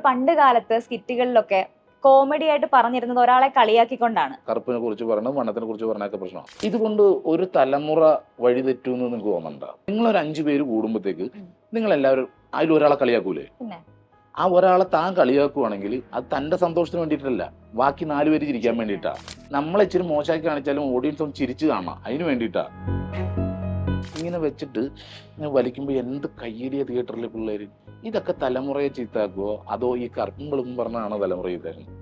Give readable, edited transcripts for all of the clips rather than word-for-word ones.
പണ്ട് കാലത്ത് സ്കിറ്റുകളിലൊക്കെ കോമഡി ആയിട്ട് പറഞ്ഞിരുന്നത് ഒരാളെ കളിയാക്കിക്കൊണ്ടാണ്. കറുപ്പിനെ കുറിച്ച് പറയണം, വണ്ണത്തിനെ കുറിച്ച് പറഞ്ഞൊക്കെ പ്രശ്നമാണ്. ഇതുകൊണ്ട് ഒരു തലമുറ വഴിതെറ്റുമെന്ന് നിങ്ങൾക്ക് തോന്നണ്ട. നിങ്ങളൊരു 5 പേര് കൂടുമ്പോഴത്തേക്ക് നിങ്ങൾ എല്ലാവരും അതിലൊരാളെ കളിയാക്കൂലേ? പിന്നെ ആ ഒരാളെ താൻ കളിയാക്കുവാണെങ്കിൽ അത് തന്റെ സന്തോഷത്തിന് വേണ്ടിയിട്ടല്ല, ബാക്കി 4 പേര് ചിരിക്കാൻ വേണ്ടിയിട്ടാ. നമ്മളെ ഇച്ചിരി മോശമാക്കി കാണിച്ചാലും ഓഡിയൻസ് ഒന്ന് ചിരിച്ചു കാണണം, അതിന് വേണ്ടിയിട്ടാ. ഇങ്ങനെ വെച്ചിട്ട് വലിക്കുമ്പോൾ എന്ത് കയ്യടിയ തിയേറ്ററിലെ പിള്ളേര്. ഇതൊക്കെ തലമുറയെ ചീത്താക്കുവോ അതോ ഈ കറുപ്പും വെളുപ്പും പറഞ്ഞാണോ തലമുറ ചീത്താക്കുന്നത്?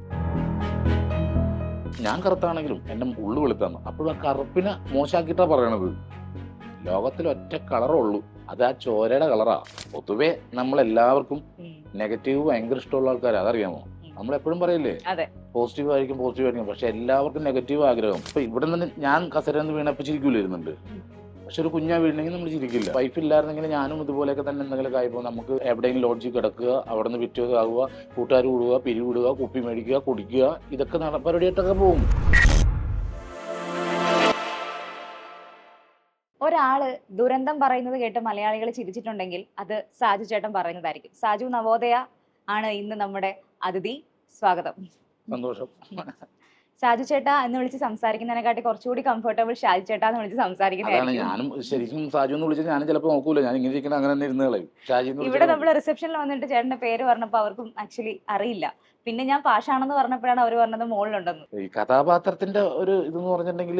ഞാൻ കറുത്താണെങ്കിലും എന്റെ ഉള്ളു വെളുത്താന്ന്, അപ്പോഴും ആ കറുപ്പിനെ മോശമാക്കിയിട്ടാ പറയണത്. ലോകത്തിൽ ഒറ്റ കളറേ ഉള്ളൂ, അത് ആ ചോരയുടെ കളറാ. പൊതുവെ നമ്മളെല്ലാവർക്കും നെഗറ്റീവ് ഭയങ്കര ഇഷ്ടമുള്ള ആൾക്കാർ, അതറിയാമോ? നമ്മളെപ്പോഴും പറയില്ലേ പോസിറ്റീവ് ആയിരിക്കും പോസിറ്റീവ് ആയിരിക്കും, പക്ഷെ എല്ലാവർക്കും നെഗറ്റീവ് ആഗ്രഹം. ഇപ്പൊ ഇവിടെ നിന്ന് ഞാൻ കസരന്ന് വീണപ്പോൾ ചിരിക്കൂലായിരുന്നുണ്ട്, പക്ഷെ ഒരു കുഞ്ഞാ വീണെങ്കിൽ നമ്മൾ ചിരിക്കില്ല. വൈഫ് ഇല്ലായിരുന്നെങ്കിൽ ഞാനും ഇതുപോലെയൊക്കെ തന്നെ എന്തെങ്കിലും ആയിപ്പോ നമുക്ക് എവിടെയെങ്കിലും ലോഡ്ജിൽ കിടക്കുക, അവിടെ നിന്ന് പിറ്റേന്ന് ആവുക, കൂട്ടുകാർ കൂടുക, പിരിവിടുക, കുപ്പി മേടിക്കുക, കുടിക്കുക, ഇതൊക്കെ പരിപാടിയായിട്ടൊക്കെ പോകും. ഒരാള് ദുരന്തം പറയുന്നത് കേട്ട് മലയാളികൾ ചിരിച്ചിട്ടുണ്ടെങ്കിൽ അത് സാജു ചേട്ടൻ പറയുന്നതായിരിക്കും. സാജു നവോദയ ആണ് ഇന്ന് നമ്മുടെ അതിഥി. സ്വാഗതം. സന്തോഷം. സാജു ചേട്ടാ എന്ന് വിളിച്ച് സംസാരിക്കുന്നതിനെക്കാട്ടി കുറച്ചുകൂടി കംഫർട്ടബിൾ ഷാജു ചേട്ടാ എന്ന് വിളിച്ച് സംസാരിക്കുന്നതായിരിക്കും. ഞാനും ശരിക്കും സാജു എന്ന് വിളിച്ചാൽ ഞാനും ചിലപ്പോൾ നോക്കൂല, ഞാൻ ഇങ്ങനെ ഇരിക്കണ അങ്ങനെ തന്നെ ഇരുന്നുകളെ. ഇവിടെ നമ്മൾ റിസപ്ഷനിൽ വന്നിട്ട് ചേട്ടന്റെ പേര് പറഞ്ഞപ്പോൾ അവർക്കും ആക്ച്വലി അറിയില്ല. പിന്നെ ഞാൻ പാഷാണെന്ന് പറഞ്ഞപ്പോഴാണ് അവർ പറഞ്ഞത് മോളിലുണ്ടെന്ന്. ഈ കഥാപാത്രത്തിന്റെ ഒരു ഇതെന്ന് പറഞ്ഞിട്ടുണ്ടെങ്കിൽ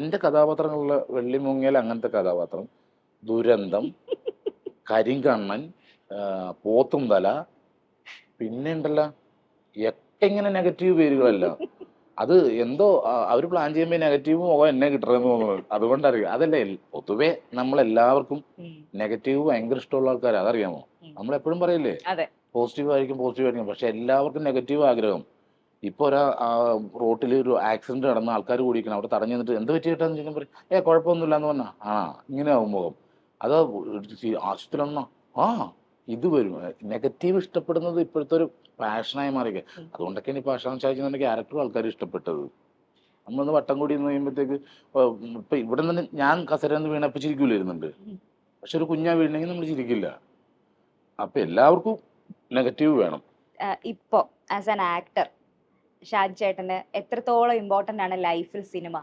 എന്റെ കഥാപാത്രങ്ങളിലെ വെള്ളിമുങ്ങൽ അങ്ങനത്തെ കഥാപാത്രം, ദുരന്തം, കരിങ്കണ്ണൻ, പോത്തും തല, പിന്നെ ഉണ്ടല്ലോ ഒക്കെ ഇങ്ങനെ നെഗറ്റീവ് പേരുകളല്ല. അത് എന്തോ അവർ പ്ലാൻ ചെയ്യുമ്പോൾ നെഗറ്റീവ് മുഖം എന്നെ കിട്ടണമെന്ന് തോന്നുന്നത്, അതുകൊണ്ടറിയാം. അതല്ലേ പൊതുവെ നമ്മളെല്ലാവർക്കും നെഗറ്റീവ് ഭയങ്കര ഇഷ്ടമുള്ള ആൾക്കാർ, അതറിയാമോ? നമ്മളെപ്പോഴും പറയില്ലേ പോസിറ്റീവ് ആയിരിക്കും പോസിറ്റീവ് ആയിരിക്കും, പക്ഷെ എല്ലാവർക്കും നെഗറ്റീവ് ആഗ്രഹം. ഇപ്പൊ റോട്ടിൽ ഒരു ആക്സിഡന്റ് നടന്ന ആൾക്കാർ കൂടിയിരിക്കണം, അവിടെ തടഞ്ഞു നിന്നിട്ട് എന്ത് പറ്റിയിട്ടാന്ന് ചോദിക്കാൻ പറയും, കുഴപ്പമൊന്നുമില്ല എന്ന് പറഞ്ഞാ ഇങ്ങനെ ആവും മുഖം. അത് ആശുപത്രി ഇത് വരും. നെഗറ്റീവ് ഇഷ്ടപ്പെടുന്നത് ഇപ്പോഴത്തെ ഒരു പാഷനായി മാറിയ, അതുകൊണ്ടൊക്കെയാണ് ഇപ്പൊ അഷാം ഷാജിന്റെ ക്യാരക്ടർ ആൾക്കാർ ഇഷ്ടപ്പെട്ടത്. നമ്മളൊന്ന് വട്ടം കൂടി എന്ന് കഴിയുമ്പോഴത്തേക്ക് ഇപ്പൊ ഇവിടെ നിന്ന് ഞാൻ കസരന്ന് വീണപ്പോൾ ചിരിക്കൂലായിരുന്നുണ്ട്, പക്ഷെ ഒരു കുഞ്ഞാ വീണെങ്കിൽ നമ്മൾ ചിരിക്കില്ല. അപ്പൊ എല്ലാവർക്കും നെഗറ്റീവ് വേണം. ഇപ്പോ ആസ് ആൻ ആക്ടർ ഷാജി ചേട്ടന് എത്രത്തോളം ഇമ്പോർട്ടന്റ് ആണ് ലൈഫിൽ സിനിമ?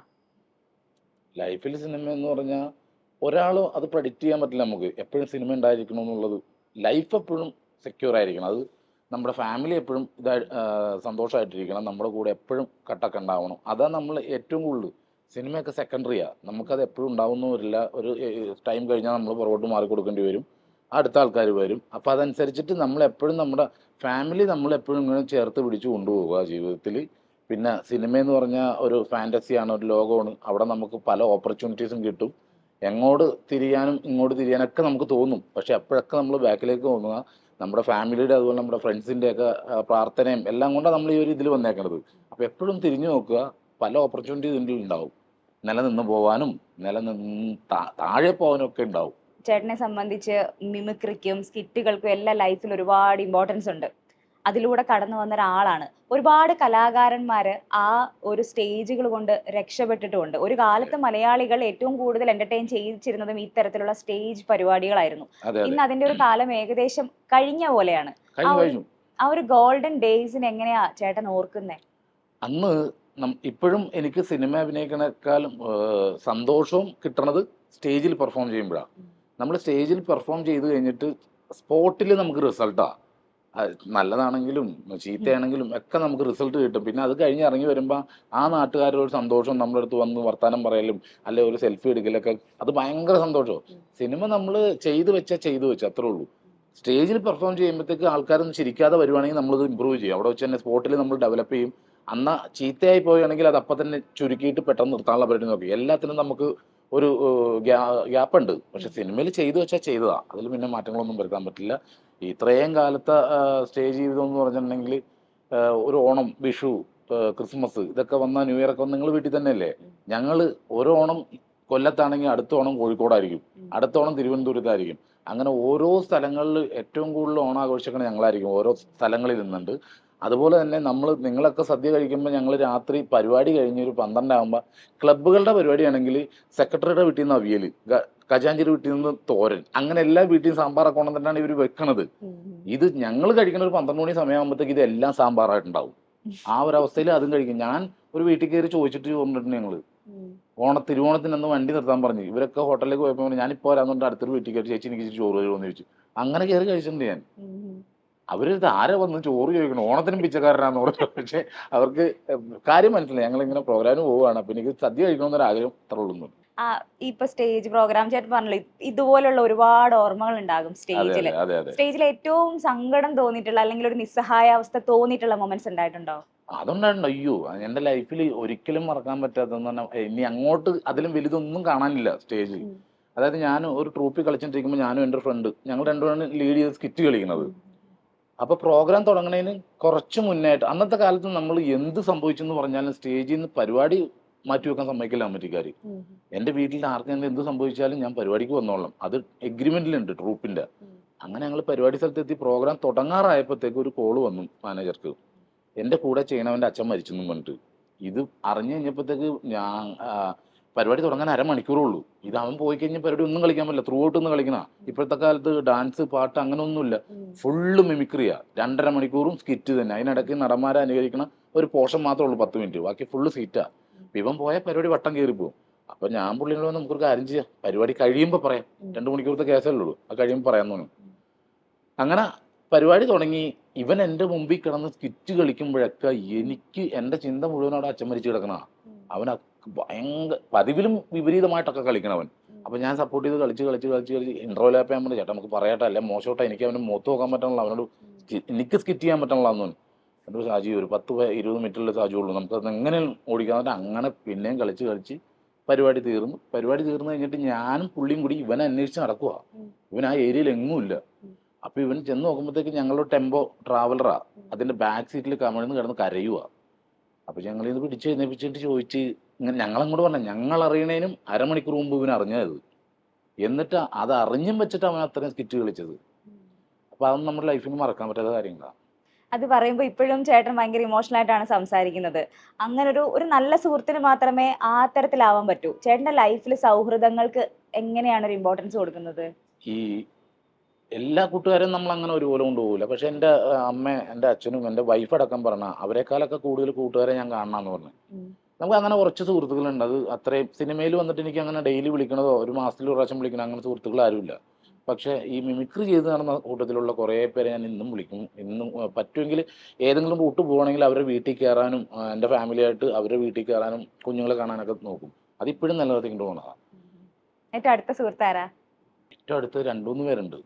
ലൈഫിൽ സിനിമ എന്ന് പറഞ്ഞാൽ ഒരാളും അത് പ്രഡിക്റ്റ് ചെയ്യാൻ പറ്റില്ല നമുക്ക് എപ്പോഴും സിനിമ ഉണ്ടായിരിക്കണം എന്നുള്ളത്. ലൈഫ് എപ്പോഴും സെക്യൂർ ആയിരിക്കണം, അത് നമ്മുടെ ഫാമിലി എപ്പോഴും സന്തോഷമായിട്ടിരിക്കണം, നമ്മുടെ കൂടെ എപ്പോഴും കട്ടൊക്കെ ഉണ്ടാവണം. അതാണ് നമ്മൾ ഏറ്റവും കൂടുതൽ. സിനിമയൊക്കെ സെക്കൻഡറിയാണ്, നമുക്കത് എപ്പോഴും ഉണ്ടാവുന്നില്ല. ഒരു ടൈം കഴിഞ്ഞാൽ നമ്മൾ പുറകോട്ട് മാറി കൊടുക്കേണ്ടി വരും, അടുത്ത ആൾക്കാർ വരും. അപ്പോൾ അതനുസരിച്ചിട്ട് നമ്മളെപ്പോഴും നമ്മുടെ ഫാമിലി നമ്മളെപ്പോഴും ഇങ്ങനെ ചേർത്ത് പിടിച്ച് കൊണ്ടുപോവുക ജീവിതത്തിൽ. പിന്നെ സിനിമയെന്ന് പറഞ്ഞാൽ ഒരു ഫാൻറ്റസിയാണ്, ഒരു ലോകമാണ്. അവിടെ നമുക്ക് പല ഓപ്പർച്യൂണിറ്റീസും കിട്ടും, എങ്ങോട്ട് തിരിയാനും ഇങ്ങോട്ട് തിരിയാനൊക്കെ നമുക്ക് തോന്നും. പക്ഷെ അപ്പോഴൊക്കെ നമ്മൾ ബാക്കിലേക്ക് തോന്നുക നമ്മുടെ ഫാമിലിയുടെ അതുപോലെ നമ്മുടെ ഫ്രണ്ട്സിൻ്റെയൊക്കെ പ്രാർത്ഥനയും എല്ലാം കൊണ്ടാണ് നമ്മൾ ഈ ഒരു ഇതിൽ വന്നേക്കണത്. അപ്പോൾ എപ്പോഴും തിരിഞ്ഞു നോക്കുക, പല ഓപ്പർച്യൂണിറ്റീസ് ഇതിൽ ഉണ്ടാവും. നിലനിന്ന് പോകാനും നിലനിന്ന് താഴെ പോകാനും ഒക്കെ ഉണ്ടാവും. ചേട്ടനെ സംബന്ധിച്ച് മിമിക്രിക്കും സ്കിറ്റുകൾക്കും എല്ലാം ലൈഫിൽ ഒരുപാട് ഇമ്പോർട്ടൻസ് ഉണ്ട്. അതിലൂടെ കടന്നു വന്ന ഒരാളാണ്. ഒരുപാട് കലാകാരന്മാര് ആ ഒരു സ്റ്റേജുകൾ കൊണ്ട് രക്ഷപ്പെട്ടിട്ടുമുണ്ട്. ഒരു കാലത്ത് മലയാളികൾ ഏറ്റവും കൂടുതൽ എന്റർടൈൻ ചെയ്യിച്ചിരുന്നതും ഇത്തരത്തിലുള്ള സ്റ്റേജ് പരിപാടികളായിരുന്നു. ഇന്ന് അതിന്റെ ഒരു കാലം ഏകദേശം കഴിഞ്ഞ പോലെയാണ്. ആ ഒരു ഗോൾഡൻ ഡേയ്സിന് എങ്ങനെയാ ചേട്ടൻ ഓർക്കുന്നേ? അന്ന് ഇപ്പോഴും എനിക്ക് സിനിമ അഭിനയിക്കണേക്കാളും സന്തോഷവും കിട്ടണത് സ്റ്റേജിൽ പെർഫോം ചെയ്യുമ്പോഴാണ്. നമ്മൾ സ്റ്റേജിൽ പെർഫോം ചെയ്ത് കഴിഞ്ഞിട്ട് സ്പോട്ടിൽ നമുക്ക് റിസൾട്ടാണ്. നല്ലതാണെങ്കിലും ചീത്തയാണെങ്കിലും ഒക്കെ നമുക്ക് റിസൾട്ട് കിട്ടും. പിന്നെ അത് കഴിഞ്ഞ് ഇറങ്ങി വരുമ്പോൾ ആ നാട്ടുകാരുടെ ഒരു സന്തോഷം നമ്മുടെ അടുത്ത് വന്ന് വർത്താനം പറയലും അല്ലെ ഒരു സെൽഫി എടുക്കലൊക്കെ, അത് ഭയങ്കര സന്തോഷവും. സിനിമ നമ്മൾ ചെയ്തു വെച്ച അത്രേ ഉള്ളൂ. സ്റ്റേജിൽ പെർഫോം ചെയ്യുമ്പോഴത്തേക്ക് ആൾക്കാരൊന്നും ചിരിക്കാതെ വരുവാണെങ്കിൽ നമ്മളത് ഇമ്പ്രൂവ് ചെയ്യും, അവിടെ വെച്ച് തന്നെ സ്പോട്ടിൽ നമ്മൾ ഡെവലപ്പ് ചെയ്യും. അന്ന് ചീത്തയായി പോവുകയാണെങ്കിൽ അത് അപ്പം തന്നെ ചുരുക്കിയിട്ട് പെട്ടെന്ന് നിർത്താനുള്ള പരിപാടി നോക്കി. എല്ലാത്തിനും നമുക്ക് ഒരു ഗ്യാപ്പ് ഉണ്ട്. പക്ഷെ സിനിമയിൽ ചെയ്തു വെച്ചാൽ ചെയ്തതാ, അതിൽ പിന്നെ മാറ്റങ്ങളൊന്നും വരുത്താൻ പറ്റില്ല. ഇത്രയും കാലത്തെ സ്റ്റേജ് ജീവിതം എന്ന് പറഞ്ഞിട്ടുണ്ടെങ്കിൽ ഒരു ഓണം, വിഷു, ക്രിസ്മസ് ഇതൊക്കെ വന്നാൽ ന്യൂ ഇയർ ഒക്കെ വന്ന് നിങ്ങൾ വീട്ടിൽ തന്നെയല്ലേ. ഞങ്ങൾ ഓരോ ഓണം കൊല്ലത്താണെങ്കിൽ അടുത്ത ഓണം കോഴിക്കോടായിരിക്കും, അടുത്ത ഓണം തിരുവനന്തപുരത്തായിരിക്കും. അങ്ങനെ ഓരോ സ്ഥലങ്ങളിൽ ഏറ്റവും കൂടുതൽ ഓണം ആഘോഷിക്കണം ഞങ്ങളായിരിക്കും, ഓരോ സ്ഥലങ്ങളിൽ നിന്നുണ്ട്. അതുപോലെ തന്നെ നിങ്ങളൊക്കെ സദ്യ കഴിക്കുമ്പോൾ ഞങ്ങൾ രാത്രി പരിപാടി കഴിഞ്ഞ് ഒരു 12 ആകുമ്പോൾ ക്ലബ്ബുകളുടെ പരിപാടിയാണെങ്കിൽ സെക്രട്ടറിയുടെ വീട്ടിൽ നിന്ന് അവിയൽ, ഖജാഞ്ചിയുടെ വീട്ടിൽ നിന്ന് തോരൻ, അങ്ങനെ എല്ലാ വീട്ടിൽ നിന്ന് സാമ്പാറൊക്കെ കൊണ്ടുവന്നിട്ടാണ് ഇവർ വെക്കണത്. ഇത് ഞങ്ങൾ കഴിക്കുന്ന ഒരു 12 മണി സമയമാകുമ്പോഴത്തേക്ക് ഇതെല്ലാം സാമ്പാറായിട്ടുണ്ടാവും. ആ ഒരു അവസ്ഥയിൽ അതും കഴിക്കും. ഞാൻ ഒരു വീട്ടിൽ കയറി ചോദിച്ചിട്ട് ചോദിച്ചിട്ടുണ്ട് ഞങ്ങൾ തിരുവോണത്തിനന്ന് വണ്ടി നിർത്താൻ പറഞ്ഞു. ഇവരൊക്കെ ഹോട്ടലിലേക്ക് പോയപ്പോൾ ഞാനിപ്പോൾ വരാന്ന് പറഞ്ഞിട്ട് അടുത്തൊരു വീട്ടിൽ കയറി ചേച്ചി എനിക്ക് ചോറ് തരുമെന്ന് ചോദിച്ചു. അങ്ങനെ കയറി കഴിച്ചിട്ടുണ്ട് ഞാൻ. അവര് ആരെ വന്ന് ചോറ് ചോദിക്കണം, ഓണത്തിനും പിച്ചക്കാരനാന്ന് പറഞ്ഞു. പക്ഷെ അവർക്ക് കാര്യം മനസ്സിലായി. ഞങ്ങളിങ്ങനെ പ്രോഗ്രാമിന് പോവുകയാണ്, അപ്പൊ എനിക്ക് സദ്യ കഴിക്കണമെന്നൊരു ആഗ്രഹം അത്ര ഉള്ളൂ. ഇപ്പൊ സ്റ്റേജ് പ്രോഗ്രാം ചേട്ടൻ പറഞ്ഞല്ലോ, ഇതുപോലുള്ള ഒരുപാട് ഓർമ്മകൾ ഉണ്ടാകും സ്റ്റേജില്. സ്റ്റേജിൽ ഏറ്റവും സങ്കടം തോന്നിയിട്ടുള്ള അല്ലെങ്കിൽ ഒരു നിസ്സഹായാവസ്ഥ തോന്നിയിട്ടുള്ള മൊമെന്റ്സ് ഉണ്ടായിട്ടുണ്ടോ? അതുണ്ടായിട്ടുണ്ട്. അയ്യോ, എന്റെ ലൈഫിൽ ഒരിക്കലും മറക്കാൻ പറ്റാത്തതെന്ന് പറഞ്ഞാൽ ഇനി അങ്ങോട്ട് അതിലും വലുതൊന്നും കാണാനില്ല സ്റ്റേജ്. അതായത് ഞാൻ ഒരു ട്രൂപ്പിൽ കളിച്ചിട്ടിരിക്കുമ്പോൾ ഞാനും എൻ്റെ ഫ്രണ്ട് ഞങ്ങൾ രണ്ടുപേരും ലീഡ് ചെയ്ത് സ്കിറ്റ് കളിക്കുന്നത്. അപ്പൊ പ്രോഗ്രാം തുടങ്ങുന്നതിന് കുറച്ച് മുന്നായിട്ട്, അന്നത്തെ കാലത്ത് നമ്മൾ എന്ത് സംഭവിച്ചെന്ന് പറഞ്ഞാലും സ്റ്റേജിൽ നിന്ന് പരിപാടി മാറ്റിവെക്കാൻ സമ്മതിക്കില്ല കമ്മിറ്റിക്കാർ. എൻ്റെ വീട്ടിൽ ആർക്കെങ്കിലും എന്ത് സംഭവിച്ചാലും ഞാൻ പരിപാടിക്ക് വന്നോളാം, അത് എഗ്രിമെന്റിലുണ്ട് ട്രൂപ്പിന്റെ. അങ്ങനെ ഞങ്ങൾ പരിപാടി സ്ഥലത്തെത്തി പ്രോഗ്രാം തുടങ്ങാറായപ്പോഴത്തേക്ക് ഒരു കോള് വന്നു മാനേജർക്ക്, എൻ്റെ കൂടെ ചെയ്യണവൻ്റെ അച്ഛൻ മരിച്ചെന്നും പറഞ്ഞിട്ട്. ഇത് അറിഞ്ഞു കഴിഞ്ഞപ്പോഴത്തേക്ക് ഞാൻ പരിപാടി തുടങ്ങാൻ അരമണിക്കൂറേ ഉള്ളൂ. ഇത് അവൻ പോയി കഴിഞ്ഞാൽ പരിപാടി ഒന്നും കളിക്കാൻ പറ്റില്ല, ത്രൂ ഔട്ട് ഒന്നും കളിക്കണ. ഇപ്പോഴത്തെ കാലത്ത് ഡാൻസ് പാട്ട് അങ്ങനെ ഒന്നുമില്ല, ഫുള്ള് മിമിക്രിയാ. 2.5 മണിക്കൂറും സ്കിറ്റ് തന്നെ. അതിനിടയ്ക്ക് നടന്മാരെ അനുകരിക്കണ ഒരു പോർഷൻ മാത്രമേ ഉള്ളൂ 10 മിനിറ്റ്, ബാക്കി ഫുള്ള് സീറ്റാ. ഇവൻ പോയ പരിപാടി വട്ടം കയറി പോകും. അപ്പൊ ഞാൻ പുള്ളിനോട് നമുക്കൊരു കാര്യം ചെയ്യാം, പരിപാടി കഴിയുമ്പോൾ പറയാം, 2 മണിക്കൂറത്തെ കേസല്ലേ ഉള്ളൂ, അത് കഴിയുമ്പോൾ പറയാൻ തോന്നും. അങ്ങനെ പരിപാടി തുടങ്ങി. ഇവൻ എൻ്റെ മുമ്പിൽ കിടന്ന് സ്കിറ്റ് കളിക്കുമ്പോഴൊക്കെ എനിക്ക് എൻ്റെ ചിന്ത മുഴുവൻ അവിടെ അച്ഛൻ മരിച്ചു കിടക്കണ. അവൻ ഭയങ്കര പതിവിലും വിപരീതമായിട്ടൊക്കെ കളിക്കണവൻ. അപ്പൊ ഞാൻ സപ്പോർട്ട് ചെയ്ത് കളിച്ച് ഇന്റർവ്യൂലായപ്പോൾ ഞാൻ പറഞ്ഞു, ചേട്ടാ നമുക്ക് പറയട്ടെ, അല്ലെ മോശമായിട്ടാ, എനിക്ക് അവന് മുഖത്ത് നോക്കാൻ പറ്റണല്ലോ, അവനോട് എനിക്ക് സ്കിറ്റ് ചെയ്യാൻ പറ്റണല്ലോ എന്ന്. എന്നിട്ട് സാജി ഒരു 10-20 മിനിറ്റുള്ള സാജുള്ളൂ, നമുക്കത് എങ്ങനെ ഓടിക്കാൻ. അങ്ങനെ പിന്നെയും കളിച്ച് പരിപാടി തീർന്നു. പരിപാടി തീർന്നു കഴിഞ്ഞിട്ട് ഞാനും പുള്ളിയും കൂടി ഇവനെ അന്വേഷിച്ച് നടക്കുക. ഇവൻ ആ ഏരിയയിൽ എങ്ങുമില്ല. അപ്പൊ ഇവൻ ചെന്ന് നോക്കുമ്പോഴത്തേക്ക് ഞങ്ങളുടെ ടെമ്പോ ട്രാവലറാ, അതിന്റെ ബാക്ക് സീറ്റിൽ കമിഴ്ന്ന് കിടന്ന് കരയുക. അപ്പൊ ഞങ്ങൾ ഇത് പിടിച്ച് എഴുന്നേപ്പിച്ചിട്ട് ചോദിച്ച്, ഇങ്ങനെ ഞങ്ങളങ്ങോട്ട് പറഞ്ഞു, ഞങ്ങൾ അറിയണേനും അരമണിക്കൂർ മുമ്പ് ഇവൻ അറിഞ്ഞത്. എന്നിട്ട് അത് അറിഞ്ഞും വെച്ചിട്ട് അവൻ അത്രയും സ്കിറ്റ് കളിച്ചത്. അപ്പൊ അതൊന്നും നമ്മുടെ ലൈഫിൽ മറക്കാൻ പറ്റാത്ത കാര്യങ്ങളാണ്. അത് പറയുമ്പോൾ ഇപ്പോഴും ചേട്ടൻ ഭയങ്കര ഇമോഷണൽ ആയിട്ടാണ് സംസാരിക്കുന്നത്. അങ്ങനെ ഒരു നല്ല സുഹൃത്തിന് മാത്രമേ ആ തരത്തിലാവാൻ പറ്റൂ. ചേട്ടന്റെ ലൈഫിൽ സൗഹൃദങ്ങൾക്ക് എങ്ങനെയാണ് ഒരു ഇമ്പോർട്ടൻസ് കൊടുക്കുന്നത്? ഈ എല്ലാ കൂട്ടുകാരും നമ്മൾ അങ്ങനെ ഒരുപോലെ കൊണ്ടുപോകില്ല. പക്ഷെ എൻ്റെ അമ്മ, എൻ്റെ അച്ഛനും എൻ്റെ വൈഫ് അടക്കം പറഞ്ഞ അവരെക്കാളൊക്കെ കൂടുതൽ കൂട്ടുകാരെ ഞാൻ കാണണമെന്ന് പറഞ്ഞു. നമുക്ക് അങ്ങനെ കുറച്ച് സുഹൃത്തുക്കളുണ്ട്. അത് അത്രയും സിനിമയിൽ വന്നിട്ട് എനിക്ക് അങ്ങനെ ഡെയിലി വിളിക്കണതോ ഒരു മാസത്തിൽ ഒരു പ്രാവശ്യം വിളിക്കണോ അങ്ങനെ സുഹൃത്തുക്കൾ ആരുമില്ല. പക്ഷെ ഈ മിമിക്രി ചെയ്ത് നടന്ന കൂട്ടത്തിലുള്ള കുറേ പേരെ ഞാൻ ഇന്നും വിളിക്കും. ഇന്നും പറ്റുമെങ്കിൽ ഏതെങ്കിലും റൂട്ട് പോവുകയാണെങ്കിൽ അവരുടെ വീട്ടിൽ കയറാനും, എൻ്റെ ഫാമിലിയായിട്ട് അവരുടെ വീട്ടിൽ കയറാനും കുഞ്ഞുങ്ങളെ കാണാനൊക്കെ നോക്കും. അതിപ്പോഴും നിലനിർത്തിക്കൊണ്ട് പോകണതാണ്. ഏറ്റവും അടുത്ത സുഹൃത്താരാ? ഏറ്റവും അടുത്ത് 2-3 പേരുണ്ട്.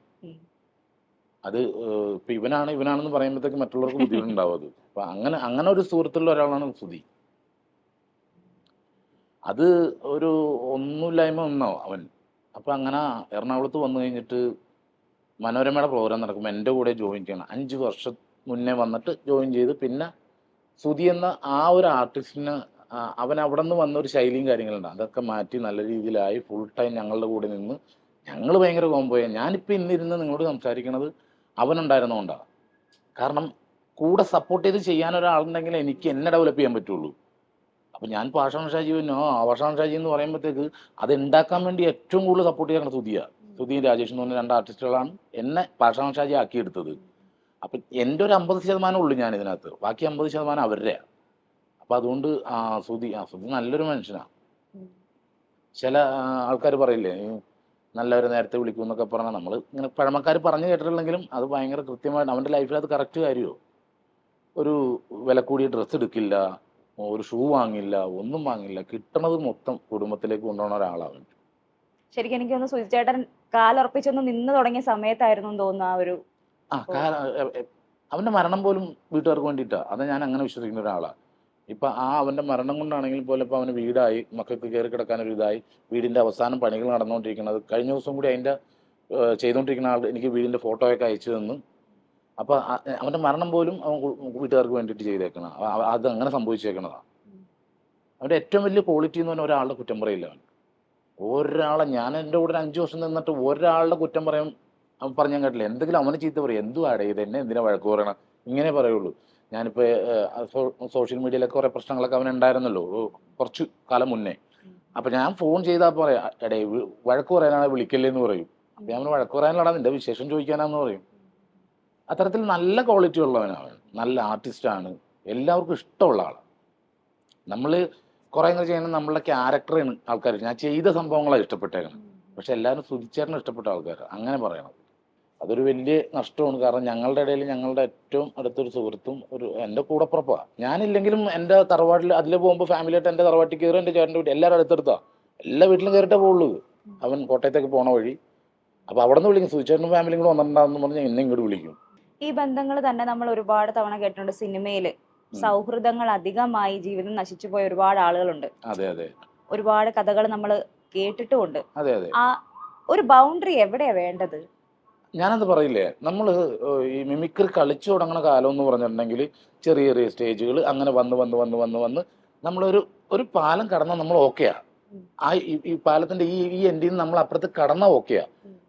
അത് ഇപ്പൊ ഇവനാണെന്ന് പറയുമ്പോഴത്തേക്ക് മറ്റുള്ളവർക്ക് ബുദ്ധിമുട്ടുണ്ടാവും. അത് അപ്പൊ അങ്ങനെ ഒരു സുഹൃത്തുള്ള ഒരാളാണ് സുധി. അത് ഒരു ഒന്നുമില്ലായ്മ ഒന്നോ അവൻ. അപ്പൊ അങ്ങനെ എറണാകുളത്ത് വന്നു കഴിഞ്ഞിട്ട് മനോരമയുടെ പ്രോഗ്രാം നടക്കുമ്പോൾ എൻ്റെ കൂടെ ജോയിൻ ചെയ്യണം. 5 വർഷം മുന്നേ വന്നിട്ട് ജോയിൻ ചെയ്ത് പിന്നെ സുധി എന്ന ആ ഒരു ആർട്ടിസ്റ്റിന് അവൻ അവിടെ നിന്ന് വന്ന ഒരു ശൈലിയും കാര്യങ്ങളുണ്ട്, അതൊക്കെ മാറ്റി നല്ല രീതിയിലായി ഫുൾ ടൈം ഞങ്ങളുടെ കൂടെ നിന്ന് ഞങ്ങൾ ഭയങ്കര കോംബോയാണ്. ഞാനിപ്പോൾ ഇന്നിരുന്ന് നിങ്ങളോട് സംസാരിക്കണത് അവനുണ്ടായിരുന്നതുകൊണ്ടാണ്. കാരണം കൂടെ സപ്പോർട്ട് ചെയ്ത് ചെയ്യാൻ ഒരാളുണ്ടെങ്കിൽ എനിക്ക് എന്നെ ഡെവലപ്പ് ചെയ്യാൻ പറ്റുള്ളൂ. അപ്പം ഞാൻ പാഷാൺ ഷാജിനോ പാഷാൺ ഷാജി എന്ന് പറയുമ്പോഴത്തേക്ക് അത് ഉണ്ടാക്കാൻ വേണ്ടി ഏറ്റവും കൂടുതൽ സപ്പോർട്ട് ചെയ്യാൻ സുധിയാണ്. സുധിയും രാജേഷ് എന്ന് പറഞ്ഞ 2 ആർട്ടിസ്റ്റുകളാണ് എന്നെ പാഷാൺ ഷാജി ആക്കിയെടുത്തത്. അപ്പം എൻ്റെ ഒരു 50% ഉള്ളൂ ഞാൻ ഇതിനകത്ത്, ബാക്കി 50% അവരുടെയാണ്. അപ്പം അതുകൊണ്ട് സുധി നല്ലൊരു മനുഷ്യനാണ്. ചില ആൾക്കാർ പറയില്ലേ നല്ലവരെ നേരത്തെ വിളിക്കും എന്നൊക്കെ പറഞ്ഞാൽ, നമ്മൾ ഇങ്ങനെ പഴമക്കാർ പറഞ്ഞു കേട്ടിട്ടുണ്ടെങ്കിലും അത് ഭയങ്കര കൃത്യമായിട്ട് അവൻ്റെ ലൈഫിൽ അത് കറക്റ്റ് കാര്യമോ. ഒരു വില കൂടിയ ഡ്രസ്സ് എടുക്കില്ല, ഒരു ഷൂ വാങ്ങില്ല, ഒന്നും വാങ്ങില്ല, കിട്ടണത് മൊത്തം കുടുംബത്തിലേക്ക് കൊണ്ടുപോകുന്ന ഒരാളാണ്. ശരിക്കും എനിക്ക് തോന്നുന്നു സുധി ചേട്ടൻ കാലുറപ്പിച്ചൊന്ന് നിന്ന് തുടങ്ങിയ സമയത്തായിരുന്നു തോന്നുന്നു ആ ഒരു അവൻ്റെ മരണം പോലും വീട്ടുകാർക്ക് വേണ്ടിയിട്ടാണ്. അത് ഞാൻ അങ്ങനെ വിശ്വസിക്കുന്ന ഒരാളാണ്. ഇപ്പം അവൻ്റെ മരണം കൊണ്ടാണെങ്കിൽ പോലും ഇപ്പം അവന് വീടായി, മക്കൾക്ക് കയറി കിടക്കാനൊരു ഇതായി, വീടിൻ്റെ അവസാനം പണികൾ നടന്നുകൊണ്ടിരിക്കുന്നത്. കഴിഞ്ഞ ദിവസം കൂടി അതിൻ്റെ ചെയ്തുകൊണ്ടിരിക്കുന്ന ആൾ എനിക്ക് വീടിൻ്റെ ഫോട്ടോയൊക്കെ അയച്ചു തന്നു. അപ്പം അവൻ്റെ മരണം പോലും അവൻ വീട്ടുകാർക്ക് വേണ്ടിയിട്ട് ചെയ്തേക്കണം. അത് അങ്ങനെ സംഭവിച്ചേക്കണതാണ്. അവൻ്റെ ഏറ്റവും വലിയ ക്വാളിറ്റി എന്ന് പറഞ്ഞാൽ ഒരാളുടെ കുറ്റം പറയില്ല അവൻ. ഒരാളെ ഞാൻ എൻ്റെ കൂടെ 5 വർഷം നിന്നിട്ട് ഒരാളുടെ കുറ്റം പറയാൻ പറഞ്ഞാൽ കേട്ടില്ല. എന്തെങ്കിലും അവനെ ചീത്ത പറയും, എന്തുവാടേ ഇത്, എന്നെ എന്തിനാ വഴക്ക് പറയണം, ഇങ്ങനെ പറയുള്ളൂ. ഞാനിപ്പോൾ സോഷ്യൽ മീഡിയയിലൊക്കെ കുറേ പ്രശ്നങ്ങളൊക്കെ അവനുണ്ടായിരുന്നല്ലോ കുറച്ച് കാലം മുന്നേ. അപ്പം ഞാൻ ഫോൺ ചെയ്താൽ പറയാം, എടേ വഴക്ക് പറയാനാണ് വിളിക്കല്ലേ എന്ന് പറയും. അപ്പം ഞാൻ വഴക്ക് പറയാനല്ലടാ നിന്റെ വിശേഷം ചോദിക്കാനാന്ന് പറയും. അത്തരത്തിൽ നല്ല ക്വാളിറ്റി ഉള്ളവനാണ്, നല്ല ആർട്ടിസ്റ്റാണ്, എല്ലാവർക്കും ഇഷ്ടമുള്ള ആളാണ്. നമ്മൾ കുറേ ചെയ്യണം നമ്മളുടെ ക്യാരക്ടറാണ് ആൾക്കാർ, ഞാൻ ചെയ്ത സംഭവങ്ങളാണ് ഇഷ്ടപ്പെട്ടേക്കണം. പക്ഷെ എല്ലാവരും സുധിച്ചേട്ടന് ഇഷ്ടപ്പെട്ട ആൾക്കാർ അങ്ങനെ പറയണം. അതൊരു വലിയ നഷ്ടമാണ്. കാരണം ഞങ്ങളുടെ ഇടയിൽ ഞങ്ങളുടെ ഏറ്റവും അടുത്തൊരു സുഹൃത്തും എൻ്റെ കൂടപ്പുറപ്പാണ്. ഞാനില്ലെങ്കിലും എൻ്റെ തറവാട്ടിൽ അതിൽ പോകുമ്പോൾ ഫാമിലിയായിട്ട് എൻ്റെ തറവാട്ടിൽ കയറി എൻ്റെ ചേട്ടൻ്റെ വീട്ടിൽ എല്ലാവരും അടുത്തെടുത്താ, എല്ലാ വീട്ടിലും കയറിയിട്ടേ പോകുള്ളൂ. അവൻ കോട്ടയത്തേക്ക് പോണ വഴി. അപ്പോൾ അവിടെ നിന്ന് വിളിക്കും, സുധിച്ചേട്ടനും ഫാമിലിയും കൂടെ വന്നിട്ടുണ്ടാകുന്ന പറഞ്ഞാൽ എന്നെ ഇങ്ങോട്ട് വിളിക്കും. ഈ ബന്ധങ്ങൾ തന്നെ നമ്മൾ ഒരുപാട് തവണ കേട്ടിട്ടുണ്ട്. സിനിമയിൽ സൗഹൃദങ്ങൾ അധികമായി ജീവിതം നശിച്ചു പോയ ഒരുപാട് ആളുകളുണ്ട്. അതെ അതെ, ഒരുപാട് കഥകൾ നമ്മൾ കേട്ടിട്ടുമുണ്ട്. അതെ അതെ. ആ ഒരു ബൗണ്ടറി എവിടെയാ വേണ്ടത്? ഞാനത് പറയില്ലേ, നമ്മൾ ഈ മിമിക്രി കളിച്ചു തുടങ്ങുന്ന കാലം എന്ന് പറഞ്ഞിട്ടുണ്ടെങ്കിൽ ചെറിയ ചെറിയ സ്റ്റേജുകൾ അങ്ങനെ വന്ന് വന്ന് വന്ന് വന്ന് വന്ന് നമ്മളൊരു പാലം കടന്നാൽ നമ്മൾ ഓക്കെയാ. ആ ഈ പാലത്തിന്റെ ഈ എൻഡിൽ നിന്ന് നമ്മൾ അപ്പുറത്ത് കടന്നാൽ ഓക്കെയാ.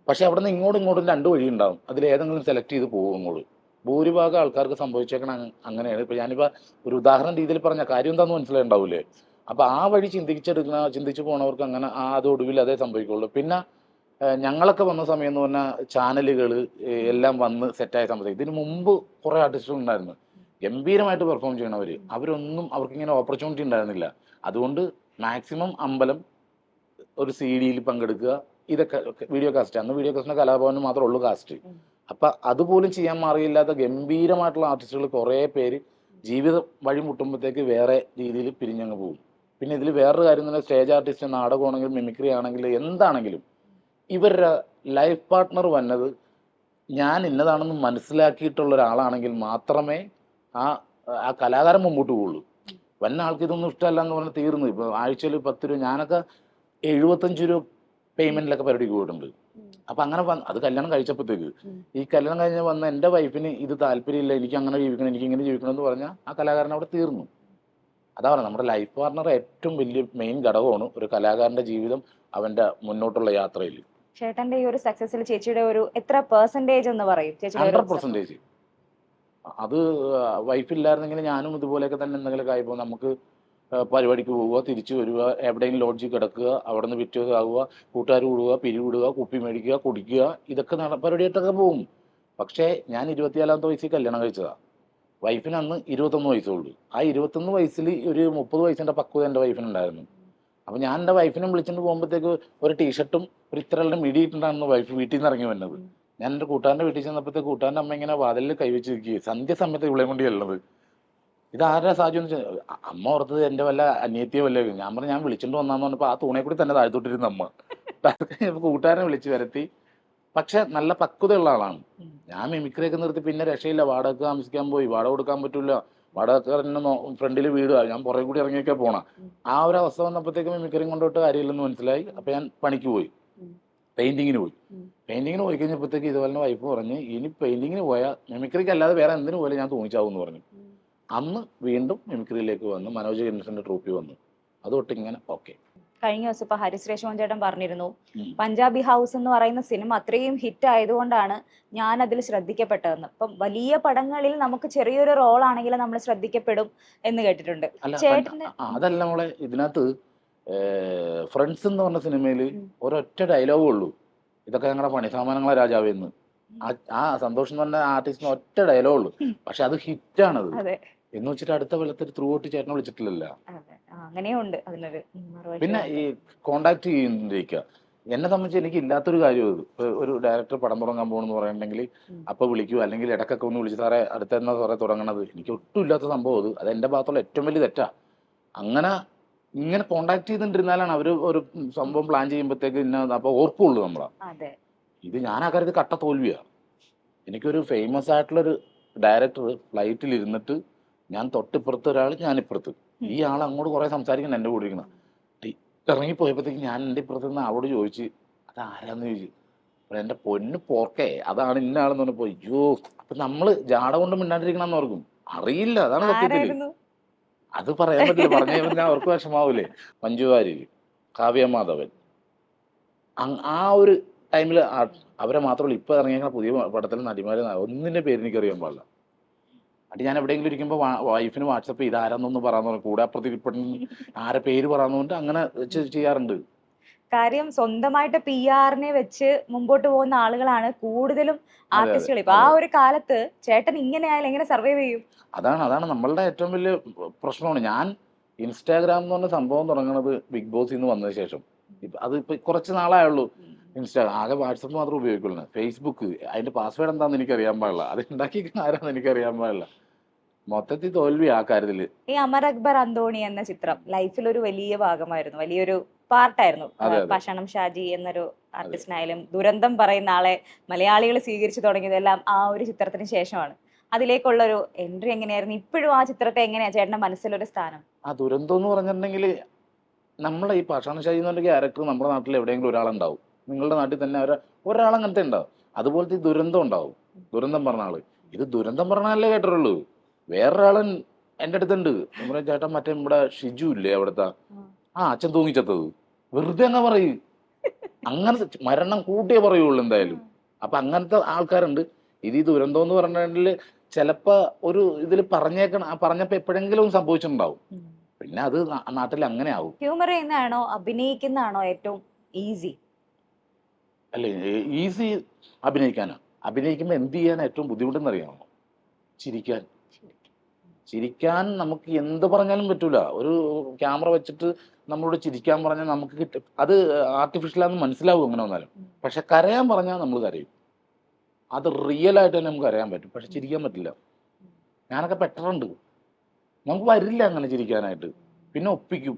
പക്ഷെ അവിടെ നിന്ന് ഇങ്ങോട്ടും രണ്ട് വഴി ഉണ്ടാവും, അതിൽ ഏതെങ്കിലും സെലക്ട് ചെയ്ത് പോകും ഇങ്ങോട്ട്. ഭൂരിഭാഗം ആൾക്കാർക്ക് സംഭവിച്ചേക്കണം അങ്ങനെയാണ്. ഇപ്പൊ ഞാനിപ്പോ ഒരു ഉദാഹരണ രീതിയിൽ പറഞ്ഞ കാര്യം എന്താണെന്ന് മനസ്സിലായിണ്ടാവൂലേ. അപ്പൊ ആ വഴി ചിന്തിച്ചു പോണവർക്ക് അങ്ങനെ അതൊടുവിൽ അതേ സംഭവിക്കുള്ളൂ. പിന്നെ ഞങ്ങളൊക്കെ വന്ന സമയം എന്ന് പറഞ്ഞാൽ ചാനലുകൾ എല്ലാം വന്ന് സെറ്റായ സമയത്ത് ഇതിനു മുമ്പ് കുറേ ആർട്ടിസ്റ്റുകൾ ഉണ്ടായിരുന്നു ഗംഭീരമായിട്ട് പെർഫോം ചെയ്യണവർ. അവർക്കിങ്ങനെ ഓപ്പർച്യൂണിറ്റി ഉണ്ടായിരുന്നില്ല. അതുകൊണ്ട് മാക്സിമം അമ്പലം, ഒരു CD പങ്കെടുക്കുക, ഇതൊക്കെ വീഡിയോ കാസ്റ്റ്. അന്ന് വീഡിയോ കാസ്റ്റിന്റെ കലാഭവന് മാത്രമേ ഉള്ളൂ കാസ്റ്റ്. അപ്പം അതുപോലും ചെയ്യാൻ മാറിയില്ലാത്ത ഗംഭീരമായിട്ടുള്ള ആർട്ടിസ്റ്റുകൾ കുറേ പേര് ജീവിതം വഴി മുട്ടുമ്പോഴത്തേക്ക് വേറെ രീതിയിൽ പിരിഞ്ഞങ്ങ് പോകും. പിന്നെ ഇതിൽ വേറൊരു കാര്യം തന്നെ, സ്റ്റേജ് ആർട്ടിസ്റ്റ്, നാടകമാണെങ്കിലും മിമിക്രി ആണെങ്കിലും എന്താണെങ്കിലും ഇവരുടെ ലൈഫ് പാർട്ട്ണർ വന്നത് ഞാൻ ഇന്നതാണെന്ന് മനസ്സിലാക്കിയിട്ടുള്ള ഒരാളാണെങ്കിൽ മാത്രമേ ആ കലാകാരൻ മുമ്പോട്ട് പോവുള്ളൂ. വന്ന ആൾക്ക് ഇതൊന്നും ഇഷ്ടമല്ല എന്ന് പറഞ്ഞാൽ തീർന്നു. ഇപ്പോൾ ആഴ്ചയിൽ 10 രൂപ, ഞാനൊക്കെ 75 രൂപ പേയ്മെന്റിലൊക്കെ പരിപാടിക്ക് പോയിട്ടുണ്ട്. അപ്പം അങ്ങനെ അത് കല്യാണം കഴിച്ചപ്പോഴത്തേക്ക്, ഈ കല്യാണം കഴിഞ്ഞ് വന്ന എൻ്റെ വൈഫിന് ഇത് താല്പര്യമില്ല, എനിക്ക് അങ്ങനെ ജീവിക്കണം, എനിക്ക് ഇങ്ങനെ ജീവിക്കണം എന്ന് പറഞ്ഞാൽ ആ കലാകാരൻ അവിടെ തീർന്നു. അതാ പറയുന്നത്, നമ്മുടെ ലൈഫ് പാർട്ട്ണർ ഏറ്റവും വലിയ മെയിൻ ഘടകമാണ് ഒരു കലാകാരന്റെ ജീവിതം, അവന്റെ മുന്നോട്ടുള്ള യാത്രയിൽ. ചേട്ടന്റെ ഈ ഒരു സക്സസിൽ ചേച്ചിയുടെ ഒരു എത്ര പെർസെന്റേജ് എന്ന് പറയും? 100%. അത് വൈഫില്ലായിരുന്നെങ്കിൽ ഞാനും ഇതുപോലെയൊക്കെ തന്നെ എന്തെങ്കിലുമൊക്കെ ആയിപ്പോൾ നമുക്ക് പരിപാടിക്ക് പോവുക, തിരിച്ചു വരിക, എവിടെയെങ്കിലും ലോഡ്ജിൽ കിടക്കുക, അവിടെ നിന്ന് പിറ്റേ ദിവസം ആവുക, കൂട്ടുകാർ കൂടുക, പിരിവിടുക, കുപ്പി മേടിക്കുക, കുടിക്കുക, ഇതൊക്കെ പരിപാടിയായിട്ടൊക്കെ പോകും. പക്ഷേ ഞാൻ 24ാമത്തെ വയസ്സിൽ കല്യാണം കഴിച്ചതാണ്. വൈഫിന് അന്ന് 21 വയസ്സുള്ളൂ. ആ 21 വയസ്സിൽ ഒരു 30 വയസ്സിൻ്റെ പക്വത എൻ്റെ വൈഫിനുണ്ടായിരുന്നു. അപ്പം ഞാൻ എൻ്റെ വൈഫിനെ വിളിച്ചിട്ട് പോകുമ്പോഴത്തേക്ക് ഒരു ടീഷർട്ടും ഒരു ഇത്രയെല്ലാം മിടിയിട്ടുണ്ടായിരുന്നു വൈഫ് വീട്ടിൽ നിന്ന് ഇറങ്ങി വന്നത്. ഞാൻ എൻ്റെ കൂട്ടുകാരൻ്റെ വീട്ടിൽ ചെന്നപ്പോഴത്തേക്ക് കൂട്ടുകാരൻ്റെ അമ്മ ഇങ്ങനെ വാതിലിൽ കൈവച്ച് നിൽക്കുക, സന്ധ്യ സമയത്ത് ഇവളെ കൊണ്ട് ചെല്ലുന്നത്. ഇതാരുടെ സാഹചര്യം എന്ന് വെച്ചാൽ അമ്മ ഓർത്തത് എൻ്റെ വല്ല അനിയത്തിയോ വല്ല. ഞാൻ പറഞ്ഞു ഞാൻ വിളിച്ചിട്ട് വന്നാന്ന് പറഞ്ഞപ്പോൾ ആ തൂണെ കൂടി തന്നെ താഴ്ത്തോട്ടിരുന്ന അമ്മ. കൂട്ടുകാരനെ വിളിച്ച് വരത്തി. പക്ഷെ നല്ല പക്വതയുള്ള ആളാണ്. ഞാൻ മിമിക്രിയൊക്കെ നിർത്തി പിന്നെ രക്ഷയില്ല, വാടക താമസിക്കാൻ പോയി, വാടക കൊടുക്കാൻ പറ്റില്ല, വാടകക്കാരനെ ഫ്രണ്ടിൽ വീട്, ഞാൻ പുറകെ കൂടി ഇറങ്ങിയൊക്കെ പോണ ആ ഒരു അവസ്ഥ വന്നപ്പോഴത്തേക്കും മിമിക്രിയും കൊണ്ടോട്ട് കാര്യമില്ലെന്ന് മനസ്സിലായി. അപ്പം ഞാൻ പണിക്ക് പോയി, പെയിന്റിങ്ങിന് പോയി. പെയിന്റിങ്ങിന് പോയി കഴിഞ്ഞപ്പോഴത്തേക്ക് ഇതുപോലെ വൈഫ് പറഞ്ഞ് ഇനി പെയിന്റിങ്ങിന് പോയാൽ മിമിക്രിക്ക് അല്ലാതെ വേറെ എന്തിനു പോലെ ഞാൻ തോന്നിച്ചാവും പറഞ്ഞു. അന്ന് വീണ്ടും മിമിക്രിയിലേക്ക് വന്ന് മനോജ് കെൻസിന്റെ ട്രൂപ്പിൽ വന്നു. അതൊട്ട് ഇങ്ങനെ ഓക്കെ. കഴിഞ്ഞ ദിവസം ഇപ്പൊ ഹരിശ്രേഷ് ചേട്ടൻ പറഞ്ഞിരുന്നു, പഞ്ചാബി ഹൗസ് എന്ന് പറയുന്ന സിനിമ അത്രയും ഹിറ്റ് ആയതുകൊണ്ടാണ് ഞാൻ അതിൽ ശ്രദ്ധിക്കപ്പെട്ടതെന്ന്. ഇപ്പം വലിയ പടങ്ങളിൽ നമുക്ക് ചെറിയൊരു റോൾ ആണെങ്കിലും നമ്മൾ ശ്രദ്ധിക്കപ്പെടും എന്ന് കേട്ടിട്ടുണ്ട്. അതല്ല മോളെ, ഇതിനകത്ത് ഫ്രണ്ട്സ് എന്ന് പറഞ്ഞ സിനിമയിൽ ഒരൊറ്റ ഡയലോഗേ ഉള്ളൂ, ഇതൊക്കെ ഞങ്ങളുടെ പണിസാമാനങ്ങളെ രാജാവെന്ന്. ആ സന്തോഷം എന്ന് പറഞ്ഞ ആർട്ടിസ്റ്റിന് ഒറ്റ ഡയലോഗേ ഉള്ളൂ, പക്ഷെ അത് ഹിറ്റാണത്. എന്ന് വെച്ചിട്ട് അടുത്ത കൊല്ലത്തിൽ ത്രൂ ഔട്ട് ചേട്ടനെ വിളിച്ചിട്ടില്ലല്ലോ. അങ്ങനെയുണ്ട് അതിനൊരു. പിന്നെ ഈ കോണ്ടാക്ട് ചെയ്യുന്നിരിക്കുക എന്നെ സംബന്ധിച്ച് എനിക്ക് ഇല്ലാത്തൊരു കാര്യം ഇത്. ഒരു ഡയറക്ടർ പടം തുടങ്ങാൻ പോകണമെന്ന് പറയുന്നുണ്ടെങ്കിൽ അപ്പോൾ വിളിക്കുക, അല്ലെങ്കിൽ ഇടക്കൊക്കെ ഒന്ന് വിളിച്ച് സാറേ അടുത്തെന്നാ സാറേ തുടങ്ങണത്. എനിക്ക് ഒട്ടും ഇല്ലാത്ത സംഭവം അത് എൻ്റെ ഭാഗത്തുള്ള ഏറ്റവും വലിയ തെറ്റാ. അങ്ങനെ ഇങ്ങനെ കോണ്ടാക്ട് ചെയ്തിട്ടിരുന്നാലാണ് അവർ ഒരു സംഭവം പ്ലാൻ ചെയ്യുമ്പോഴത്തേക്ക് അപ്പോൾ ഓർക്കുള്ളൂ നമ്മളാ. ഇത് ഞാൻ ആ കാര്യത്തിൽ കട്ട തോൽവിയാണ്. എനിക്കൊരു ഫേമസ് ആയിട്ടുള്ളൊരു ഡയറക്ടർ ഫ്ലൈറ്റിൽ ഇരുന്നിട്ട് ഞാൻ തൊട്ടിപ്പുറത്ത് ഒരാൾ, ഞാനിപ്പുറത്ത്, ഈ ആൾ അങ്ങോട്ട് കുറേ സംസാരിക്കണം എൻ്റെ കൂടെ ഇരിക്കണം. ഇറങ്ങിപ്പോയപ്പോഴത്തേക്ക് ഞാൻ എൻ്റെ ഇപ്പുറത്ത് നിന്ന് അവളോട് ചോദിച്ച് അത് ആരാന്ന് ചോദിച്ചു. അപ്പോൾ എൻ്റെ പൊന്ന് പോർക്കേ അതാണ് ഇന്ന ആളെന്ന് പറഞ്ഞപ്പോൾ അയ്യോ, അപ്പം നമ്മൾ ജാട കൊണ്ട് മിണ്ടാണ്ടിരിക്കണം എന്ന് ഓർക്കും. അറിയില്ല, അതാണ് സത്യത്തിൽ. അത് പറയാൻ പറ്റില്ല, പറഞ്ഞു കഴിഞ്ഞാൽ അവർക്ക് വിഷമാവൂലേ. മഞ്ജു വാര്യർ, കാവ്യ മാധവൻ, ആ ഒരു ടൈമിൽ അവരെ മാത്രമല്ല ഇപ്പം ഇറങ്ങിയ പുതിയ പടത്തിൽ നടിമാരെ ഒന്നിൻ്റെ പേര് എനിക്കറിയാൻ പാടില്ല. എന്നിട്ട് ഞാൻ എവിടെയെങ്കിലും ഇരിക്കുമ്പോൾ വൈഫിന് വാട്സപ്പ് ചെയ്ത് ആരാന്നൊന്ന് പറയാന്ന് പറഞ്ഞു, കൂടെ അപ്പുറത്തിരിപ്പുണ്ട് ആരെ പേര് പറയാന്നുകൊണ്ട് അങ്ങനെ ചെയ്യാറുണ്ട്. കാര്യം സ്വന്തമായിട്ട് PR-നെ വെച്ച് മുമ്പോട്ട് പോകുന്ന ആളുകളാണ് കൂടുതലും അതെ അതെ ആർട്ടിസ്റ്റുകൾ. ഇപ്പൊ ആ അതെ ഒരു കാലത്ത് ചേട്ടൻ ഇങ്ങനെ ആയാൽ എങ്ങനെ സർവൈവ് ചെയ്യും? അതാണ് നമ്മളുടെ ഏറ്റവും വലിയ പ്രശ്നമാണ്. ഞാൻ ഇൻസ്റ്റാഗ്രാം എന്ന് പറഞ്ഞ സംഭവം തുടങ്ങുന്നത് ബിഗ് ബോസിൽ നിന്ന് വന്നതിന് ശേഷം. അതിപ്പോ കുറച്ച് നാളായുള്ളൂ. ആകെ വാട്സപ്പ് മാത്രമേ ഉപയോഗിക്കുള്ളൂ. ഫേസ്ബുക്ക് അതിന്റെ പാസ്വേഡ് എന്താണെന്ന് എനിക്ക് അറിയാൻ പാടില്ല. അത് ഉണ്ടാക്കിയിരിക്കുന്ന ആരാന്ന് എനിക്ക് അറിയാൻ പാടില്ല. മൊത്തത്തിൽ തോൽവി ആ കാര്യത്തില്. ഈ അമർ അക്ബർ അന്തോണി എന്ന ചിത്രം ലൈഫിൽ ഒരു വലിയ ഭാഗമായിരുന്നു, വലിയൊരു പാർട്ടായിരുന്നു. അതെ അതെ പഷണം ഷാജി എന്നൊരു അതെ ആർട്ടിസ്റ്റിനായാലും ദുരന്തം പറയുന്ന ആളെ മലയാളികൾ സ്വീകരിച്ചു തുടങ്ങിയതെല്ലാം ആ ഒരു ചിത്രത്തിന് ശേഷമാണ്. അതിലേക്കുള്ള ഒരു എൻട്രി എങ്ങനെയായിരുന്നു? ഇപ്പോഴും ആ ചിത്രത്തെ എങ്ങനെയാ ചേട്ടന്റെ മനസ്സിലൊരു സ്ഥാനം? ആ ദുരന്തം എന്ന് പറഞ്ഞിട്ടുണ്ടെങ്കിൽ നമ്മളെ ഈ പാഷാണ ഷാജി എന്ന ക്യാരക്ടർ നമ്മുടെ നാട്ടിൽ എവിടെയെങ്കിലും ഒരാളുണ്ടാവും. നിങ്ങളുടെ നാട്ടിൽ തന്നെ ഒരാളങ്ങനത്തെ ഉണ്ടാവും. അതുപോലത്തെ ഈ ദുരന്തം ഉണ്ടാവും. ദുരന്തം പറഞ്ഞ ആള്. ഇത് ദുരന്തം പറഞ്ഞാലേ കേട്ടിട്ടുള്ളൂ. വേറൊരാളൻ എൻ്റെ അടുത്തുണ്ട്. നമ്മുടെ ചേട്ടൻ മറ്റേ നമ്മുടെ ഷിജു ഇല്ലേ അവിടുത്തെ, അച്ഛൻ തൂങ്ങിച്ചത്തത്. വെറുതെ അങ്ങ് പറയും. അങ്ങനെ മരണം കൂട്ടിയേ പറയുള്ളൂ എന്തായാലും. അപ്പൊ അങ്ങനത്തെ ആൾക്കാരുണ്ട്. ഇത് ഈ ദുരന്തം എന്ന് പറഞ്ഞിട്ടുണ്ടെങ്കിൽ ചിലപ്പോ ഒരു ഇതിൽ പറഞ്ഞപ്പോ എപ്പോഴെങ്കിലും സംഭവിച്ചിട്ടുണ്ടാവും. പിന്നെ അത് നാട്ടിൽ അങ്ങനെ ആവും. ഹ്യൂമർ ചെയ്യുന്നതാണോ അഭിനയിക്കുന്നതാണോ ഏറ്റവും ഈസി? അല്ലേ, ഈസി അഭിനയിക്കാനാ. അഭിനയിക്കുമ്പോൾ എന്ത് ചെയ്യാൻ ഏറ്റവും ബുദ്ധിമുട്ടെന്ന് അറിയാമോ? ചിരിക്കാൻ. ചിരിക്കാൻ നമുക്ക് എന്ത് പറഞ്ഞാലും പറ്റൂല. ഒരു ക്യാമറ വെച്ചിട്ട് നമ്മളോട് ചിരിക്കാൻ പറഞ്ഞാൽ നമുക്ക് കിട്ടും. അത് ആർട്ടിഫിഷ്യലാന്ന് മനസ്സിലാവും എങ്ങനെ വന്നാലും. പക്ഷെ കരയാൻ പറഞ്ഞാൽ നമ്മൾ കരയും. അത് റിയൽ ആയിട്ട് തന്നെ നമുക്ക് അറിയാൻ പറ്റും. പക്ഷെ ചിരിക്കാൻ പറ്റില്ല. ഞാനൊക്കെ പെട്ടിട്ടുണ്ട്. നമുക്ക് വരില്ല അങ്ങനെ ചിരിക്കാനായിട്ട്. പിന്നെ ഒപ്പിക്കും.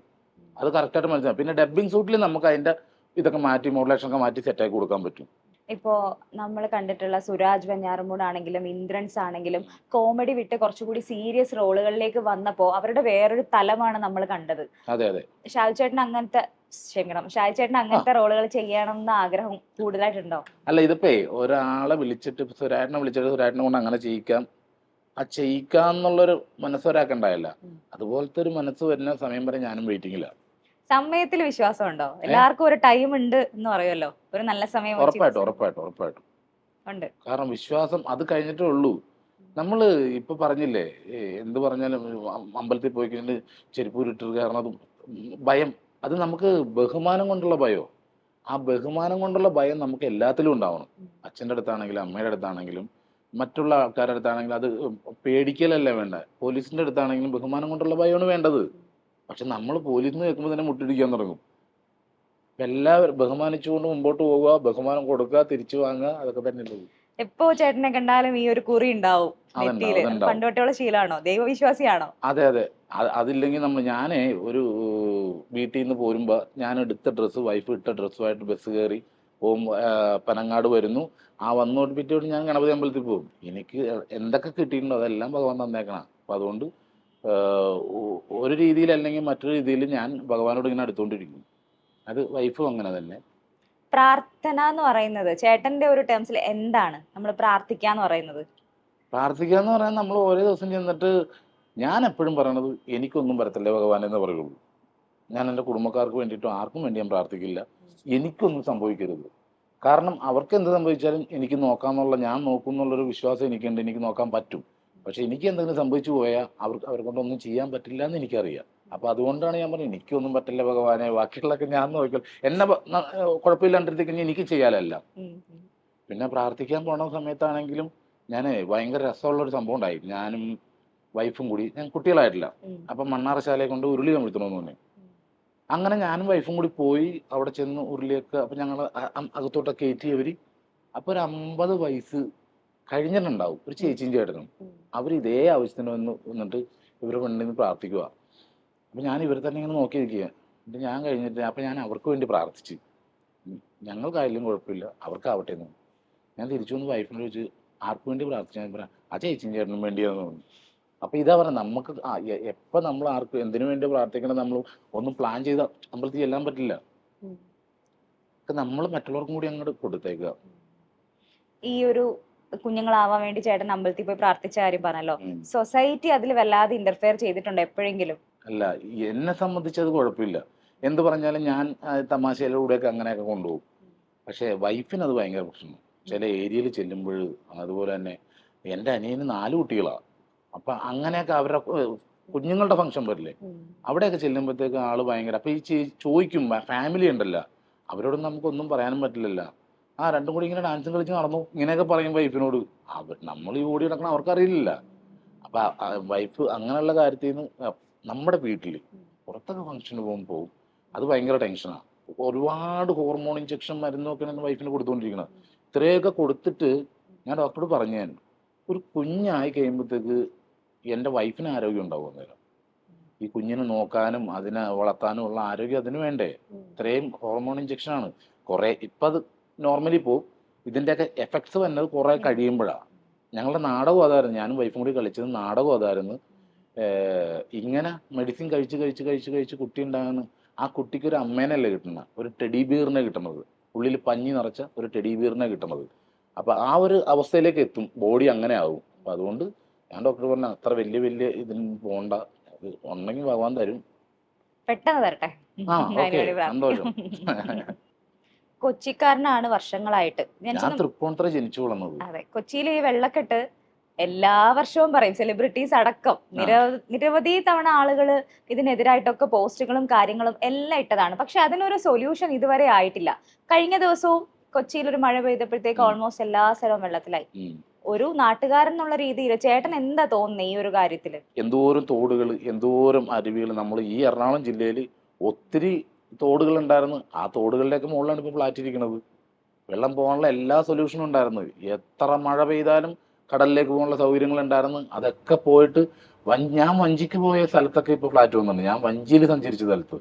അത് കറക്റ്റായിട്ട് മനസ്സിലാവും. പിന്നെ ഡബ്ബിംഗ് സൂട്ടിൽ നമുക്ക് അതിന്റെ ഇതൊക്കെ മാറ്റി മോഡുലേഷൻ ഒക്കെ മാറ്റി സെറ്റാക്കി കൊടുക്കാൻ പറ്റും. ഇപ്പോ നമ്മൾ കണ്ടിട്ടുള്ള സുരാജ് വെഞ്ഞാറമൂട് ആണെങ്കിലും ഇന്ദ്രൻസ് ആണെങ്കിലും കോമഡി വിട്ട് കുറച്ചുകൂടി സീരിയസ് റോളുകളിലേക്ക് വന്നപ്പോ അവരുടെ വേറൊരു തലമാണ് നമ്മൾ കണ്ടത്. അതെ അതെ ഷാജു ചേട്ടൻ അങ്ങനത്തെ റോളുകൾ ചെയ്യണം എന്ന ആഗ്രഹം കൂടുതലായിട്ടുണ്ടോ? അല്ല, ഇതിപ്പോ ഒരാളെ വിളിച്ചിട്ട് സുരാട്ടിനെ വിളിച്ചിട്ട് സുരാട്ടിനെ കൊണ്ട് അങ്ങനെ ചെയ്യിക്കാം, ആ ചെയ്യിക്കാന്നുള്ളൊരു മനസ്സൊരാക്കുണ്ടായല്ല. അതുപോലത്തെ ഒരു മനസ്സ് വരുന്ന സമയം വരെ ഞാനും വെയിറ്റിംഗില്ല. സമയത്തിൽ വിശ്വാസം ഉണ്ടോ? എല്ലാവർക്കും ഒരു ടൈം ഉണ്ട് എന്ന് പറയുമല്ലോ, ഒരു നല്ല സമയം ഉറപ്പായിട്ടും ഉണ്ട്. കാരണം വിശ്വാസം അത് കഴിഞ്ഞിട്ടേ ഉള്ളൂ. നമ്മള് ഇപ്പൊ പറഞ്ഞില്ലേ, എന്ത് പറഞ്ഞാലും അമ്പലത്തിൽ പോയി കഴിഞ്ഞാൽ ചെരുപ്പൂരിട്ട് കയറണതും ഭയം, അത് നമുക്ക് ബഹുമാനം കൊണ്ടുള്ള ഭയോ. ആ ബഹുമാനം കൊണ്ടുള്ള ഭയം നമുക്ക് എല്ലാത്തിലും ഉണ്ടാവണം. അച്ഛൻ്റെ അടുത്താണെങ്കിലും അമ്മയുടെ അടുത്താണെങ്കിലും മറ്റുള്ള ആൾക്കാരുടെ അടുത്താണെങ്കിലും അത് പേടിക്കലല്ല വേണ്ട. പോലീസിന്റെ അടുത്താണെങ്കിലും ബഹുമാനം കൊണ്ടുള്ള ഭയമാണ് വേണ്ടത്. പക്ഷെ നമ്മൾ പോലീസിന് കേൾക്കുമ്പോൾ തന്നെ മുട്ടിടിക്കാൻ തുടങ്ങും. എല്ലാവരും ബഹുമാനിച്ചുകൊണ്ട് മുമ്പോട്ട് പോവുക, ബഹുമാനം കൊടുക്കുക, തിരിച്ചു വാങ്ങുക, അതൊക്കെ തന്നെ ഉള്ളൂ. എപ്പോ ചേട്ടനെ കണ്ടാലും ഈ ഒരു കുറി ഉണ്ടാവും നെറ്റിയില്. പണ്ടോട്ടുള്ള ശീലമാണോ? ദൈവവിശ്വാസിയാണോ? അതെ അതെ അതില്ലെങ്കിൽ ഞാനേ ഒരു വീട്ടിൽ നിന്ന് പോരുമ്പോ ഞാൻ എടുത്ത ഡ്രസ്സ്, വൈഫ് ഇട്ട ഡ്രസ്സുമായിട്ട് ബസ് കയറി പോകുമ്പോ പനങ്ങാട് വരുന്നു. ആ വന്നോട്ട് പിറ്റോട്ട് ഞാൻ ഗണപതി അമ്പലത്തിൽ പോകും. എനിക്ക് എന്തൊക്കെ കിട്ടിയിട്ടുണ്ടോ അതെല്ലാം ഭഗവാൻ തന്നേക്കണം. അപ്പൊ അതുകൊണ്ട് ഒരു രീതിയിൽ അല്ലെങ്കിൽ മറ്റൊരു രീതിയിൽ ഞാൻ ഭഗവാനോട് ഇങ്ങനെ അടുത്തോണ്ടിരിക്കും. അത് വൈഫും അങ്ങനെ തന്നെ. പ്രാർത്ഥന എന്ന് പറയുന്നത് ചേട്ടന്റെ ഒരു ടേംസിൽ എന്താണ് നമ്മൾ പ്രാർത്ഥിക്കാന്ന് പറയുന്നത്? പ്രാർത്ഥിക്കുക എന്ന് പറയാൻ നമ്മൾ ഓരോ ദിവസം ചെന്നിട്ട് ഞാൻ എപ്പോഴും പറയണത് എനിക്കൊന്നും വരത്തില്ലേ ഭഗവാൻ എന്ന് പറയുള്ളൂ. ഞാൻ എൻ്റെ കുടുംബക്കാർക്ക് വേണ്ടിയിട്ടും ആർക്കും വേണ്ടി ഞാൻ പ്രാർത്ഥിക്കില്ല. എനിക്കൊന്നും സംഭവിക്കരുത്. കാരണം അവർക്ക് എന്ത് സംഭവിച്ചാലും എനിക്ക് നോക്കാന്നുള്ള, ഞാൻ നോക്കും എന്നുള്ളൊരു വിശ്വാസം എനിക്കുണ്ട്. എനിക്ക് നോക്കാൻ പറ്റും. പക്ഷെ എനിക്ക് എന്തെങ്കിലും സംഭവിച്ചു പോയാൽ അവരെ കൊണ്ടൊന്നും ചെയ്യാൻ പറ്റില്ല എന്ന് എനിക്കറിയാം. അപ്പൊ അതുകൊണ്ടാണ് ഞാൻ പറഞ്ഞത് എനിക്കൊന്നും പറ്റില്ല ഭഗവാനെ, ബാക്കിയുള്ളതൊക്കെ ഞാൻ നോക്കിക്കോളും. എന്നെ കുഴപ്പമില്ലാണ്ടിരിക്കും, എനിക്ക് ചെയ്യാലല്ല. പിന്നെ പ്രാർത്ഥിക്കാൻ പോണ സമയത്താണെങ്കിലും ഞാൻ ഭയങ്കര രസമുള്ളൊരു സംഭവം ഉണ്ടായി. ഞാനും വൈഫും കൂടി, ഞാൻ കുട്ടികളായിട്ടില്ല, അപ്പം മണ്ണാറശാലയെ കൊണ്ട് ഉരുളി കമിഴ്ത്തണമെന്ന് പറഞ്ഞു. അങ്ങനെ ഞാനും വൈഫും കൂടി പോയി അവിടെ ചെന്ന് ഉരുളിയൊക്കെ അപ്പം ഞങ്ങൾ അകത്തോട്ടൊക്കെ കയറ്റിയവർ. അപ്പോൾ ഒരു 50 വയസ്സ് കഴിഞ്ഞിട്ടുണ്ടാവും ഒരു ചേച്ചിയും ചേട്ടനും. അവർ ഇതേ ആവശ്യത്തിന് വന്നിട്ട് ഇവരെ പെണ്ണിൽ നിന്ന് പ്രാർത്ഥിക്കുക. അപ്പം ഞാൻ ഇവരെ തന്നെ ഇങ്ങനെ നോക്കി നിൽക്കുക. എന്നിട്ട് ഞാൻ കഴിഞ്ഞിട്ട് അപ്പം ഞാൻ അവർക്ക് വേണ്ടി പ്രാർത്ഥിച്ച്, ഞങ്ങൾക്കായാലും കുഴപ്പമില്ല അവർക്കാവട്ടെ എന്ന്. ഞാൻ തിരിച്ചു വന്ന് വൈഫിനോട് ചോദിച്ച് ആർക്ക് വേണ്ടി പ്രാർത്ഥിച്ചാൽ പറയാം ആ ചേച്ചിയും ചേട്ടനും വേണ്ടിയാന്ന് തോന്നുന്നു. അപ്പൊ ഇതാ പറഞ്ഞത്, നമുക്ക് എപ്പോൾ നമ്മൾ ആർക്ക് എന്തിനു വേണ്ടി പ്രാർത്ഥിക്കണം, നമ്മൾ ഒന്നും പ്ലാൻ ചെയ്ത അമ്പലത്തിൽ ചെല്ലാൻ പറ്റില്ല. നമ്മൾ മറ്റുള്ളവർക്കും കൂടി അങ്ങോട്ട് കൊടുത്തേക്കുക. ഈ ഒരു കുഞ്ഞുങ്ങളാവാൻ വേണ്ടി ചേട്ടൻ അമ്പലത്തിൽ പോയി പ്രാർത്ഥിച്ച കാര്യം പറഞ്ഞല്ലോ, സൊസൈറ്റി അതിൽ വല്ലാതെ ഇന്റർഫിയർ ചെയ്തിട്ടുണ്ടോ എപ്പോഴെങ്കിലും? അല്ല, എന്നെ സംബന്ധിച്ചത് കുഴപ്പമില്ല. എന്ത് പറഞ്ഞാലും ഞാൻ തമാശയിലൂടെയൊക്കെ അങ്ങനെയൊക്കെ കൊണ്ടുപോകും. പക്ഷേ വൈഫിന് അത് ഭയങ്കര പ്രശ്നം. ചില ഏരിയയിൽ ചെല്ലുമ്പോൾ അതുപോലെ തന്നെ എൻ്റെ അനിയന് 4 കുട്ടികളാണ്. അപ്പൊ അങ്ങനെയൊക്കെ അവരുടെ കുഞ്ഞുങ്ങളുടെ ഫംഗ്ഷൻ വരില്ലേ, അവിടെയൊക്കെ ചെല്ലുമ്പോഴത്തേക്ക് ആള് ഭയങ്കര. അപ്പൊ ഈ ചോദിക്കും ഫാമിലി ഉണ്ടല്ലോ, അവരോടൊന്നും നമുക്കൊന്നും പറയാനും പറ്റില്ലല്ലോ. ആ രണ്ടും കൂടി ഇങ്ങനെ ഡാൻസും കളിച്ച് നടന്നു ഇങ്ങനെയൊക്കെ പറയും വൈഫിനോട്. നമ്മൾ ഈ ഓടി നടക്കണം അവർക്കറിയില്ല. അപ്പൊ വൈഫ് അങ്ങനെയുള്ള കാര്യത്തിൽ നിന്ന് നമ്മുടെ വീട്ടിൽ പുറത്തൊക്കെ ഫംഗ്ഷന് പോകും, അത് ഭയങ്കര ടെൻഷനാണ്. ഒരുപാട് ഹോർമോൺ ഇഞ്ചക്ഷൻ മരുന്നൊക്കെയാണ് വൈഫിന് കൊടുത്തുകൊണ്ടിരിക്കുന്നത്. ഇത്രയൊക്കെ കൊടുത്തിട്ട് ഞാൻ ഡോക്ടറോട് പറഞ്ഞു, ഞാൻ ഒരു കുഞ്ഞായി കഴിയുമ്പോഴത്തേക്ക് എൻ്റെ വൈഫിന് ആരോഗ്യം ഉണ്ടാവും അന്നേരം. ഈ കുഞ്ഞിനെ നോക്കാനും അതിനെ വളർത്താനും ഉള്ള ആരോഗ്യം അതിന് വേണ്ടേ? ഇത്രയും ഹോർമോൺ ഇഞ്ചക്ഷനാണ്. കുറെ ഇപ്പം അത് നോർമലി പോവും. ഇതിൻ്റെയൊക്കെ എഫക്ട്സ് വന്നത് കുറെ കഴിയുമ്പോഴാണ്. ഞങ്ങളുടെ നാടകം അതായിരുന്നു, ഞാനും വൈഫും കൂടി കളിച്ചത് നാടകം അതായിരുന്നു. ഇങ്ങനെ മെഡിസിൻ കഴിച്ച് കഴിച്ച് കഴിച്ച് കഴിച്ച് കുട്ടി ഉണ്ടാകുന്നു. ആ കുട്ടിക്ക് ഒരു അമ്മേനല്ലേ കിട്ടുന്നത്, ഒരു ടെഡി ബിയറിനെ കിട്ടുന്നത്, ഉള്ളിൽ പഞ്ഞി നിറച്ച ഒരു ടെഡി ബിയറിനെ കിട്ടുന്നത്. അപ്പൊ ആ ഒരു അവസ്ഥയിലേക്ക് എത്തും, ബോഡി അങ്ങനെ ആവും. അപ്പൊ അതുകൊണ്ട് ഞാൻ ഡോക്ടർ പറഞ്ഞ അത്ര വലിയ വലിയ ഇതിന് പോണ്ട, അത് ഉണ്ടെങ്കിൽ ഭഗവാൻ തരും. പെട്ടെന്ന് തരട്ടെ. ആ ഓക്കെ, അതിനുവേണ്ടി സന്തോഷം. കൊച്ചിക്കാരനാണ് വർഷങ്ങളായിട്ട്. ഞാൻ തൃപ്പൂണിത്തുറ ജനിച്ചു വളർന്നത്. അതെ, കൊച്ചിയിൽ ഈ വെള്ളക്കെട്ട് എല്ലാ വർഷവും പറയും, സെലിബ്രിറ്റീസ് അടക്കം നിരവധി തവണ ആളുകൾ ഇതിനെതിരായിട്ടൊക്കെ പോസ്റ്റുകളും കാര്യങ്ങളും എല്ലാം ഇട്ടതാണ്. പക്ഷെ അതിനൊരു സൊല്യൂഷൻ ഇതുവരെ ആയിട്ടില്ല. കഴിഞ്ഞ ദിവസവും കൊച്ചിയിൽ ഒരു മഴ പെയ്തപ്പോഴത്തേക്ക് ഓൾമോസ്റ്റ് എല്ലാ സ്ഥലവും വെള്ളത്തിലായി. ഒരു നാട്ടുകാരൻ എന്നുള്ള രീതിയിൽ ചേട്ടൻ എന്താ തോന്നുന്നത് ഈ ഒരു കാര്യത്തില്? എന്തോരം തോടുകൾ, എന്തോരം അരുവികൾ. നമ്മൾ ഈ എറണാകുളം ജില്ലയിൽ ഒത്തിരി തോടുകൾ ഉണ്ടായിരുന്നു. ആ തോടുകളിലേക്ക് മുകളിലാണ് ഇപ്പോൾ ഫ്ലാറ്റ് ഇരിക്കുന്നത്. വെള്ളം പോകാനുള്ള എല്ലാ സൊല്യൂഷനും ഉണ്ടായിരുന്നു. എത്ര മഴ പെയ്താലും കടലിലേക്ക് പോകാനുള്ള സൗകര്യങ്ങൾ ഉണ്ടായിരുന്നു. അതൊക്കെ പോയിട്ട് ഞാൻ വഞ്ചിക്ക് പോയ സ്ഥലത്തൊക്കെ ഇപ്പോൾ ഫ്ലാറ്റ് വന്നിട്ടുണ്ട്, ഞാൻ വഞ്ചിയിൽ സഞ്ചരിച്ച സ്ഥലത്ത്.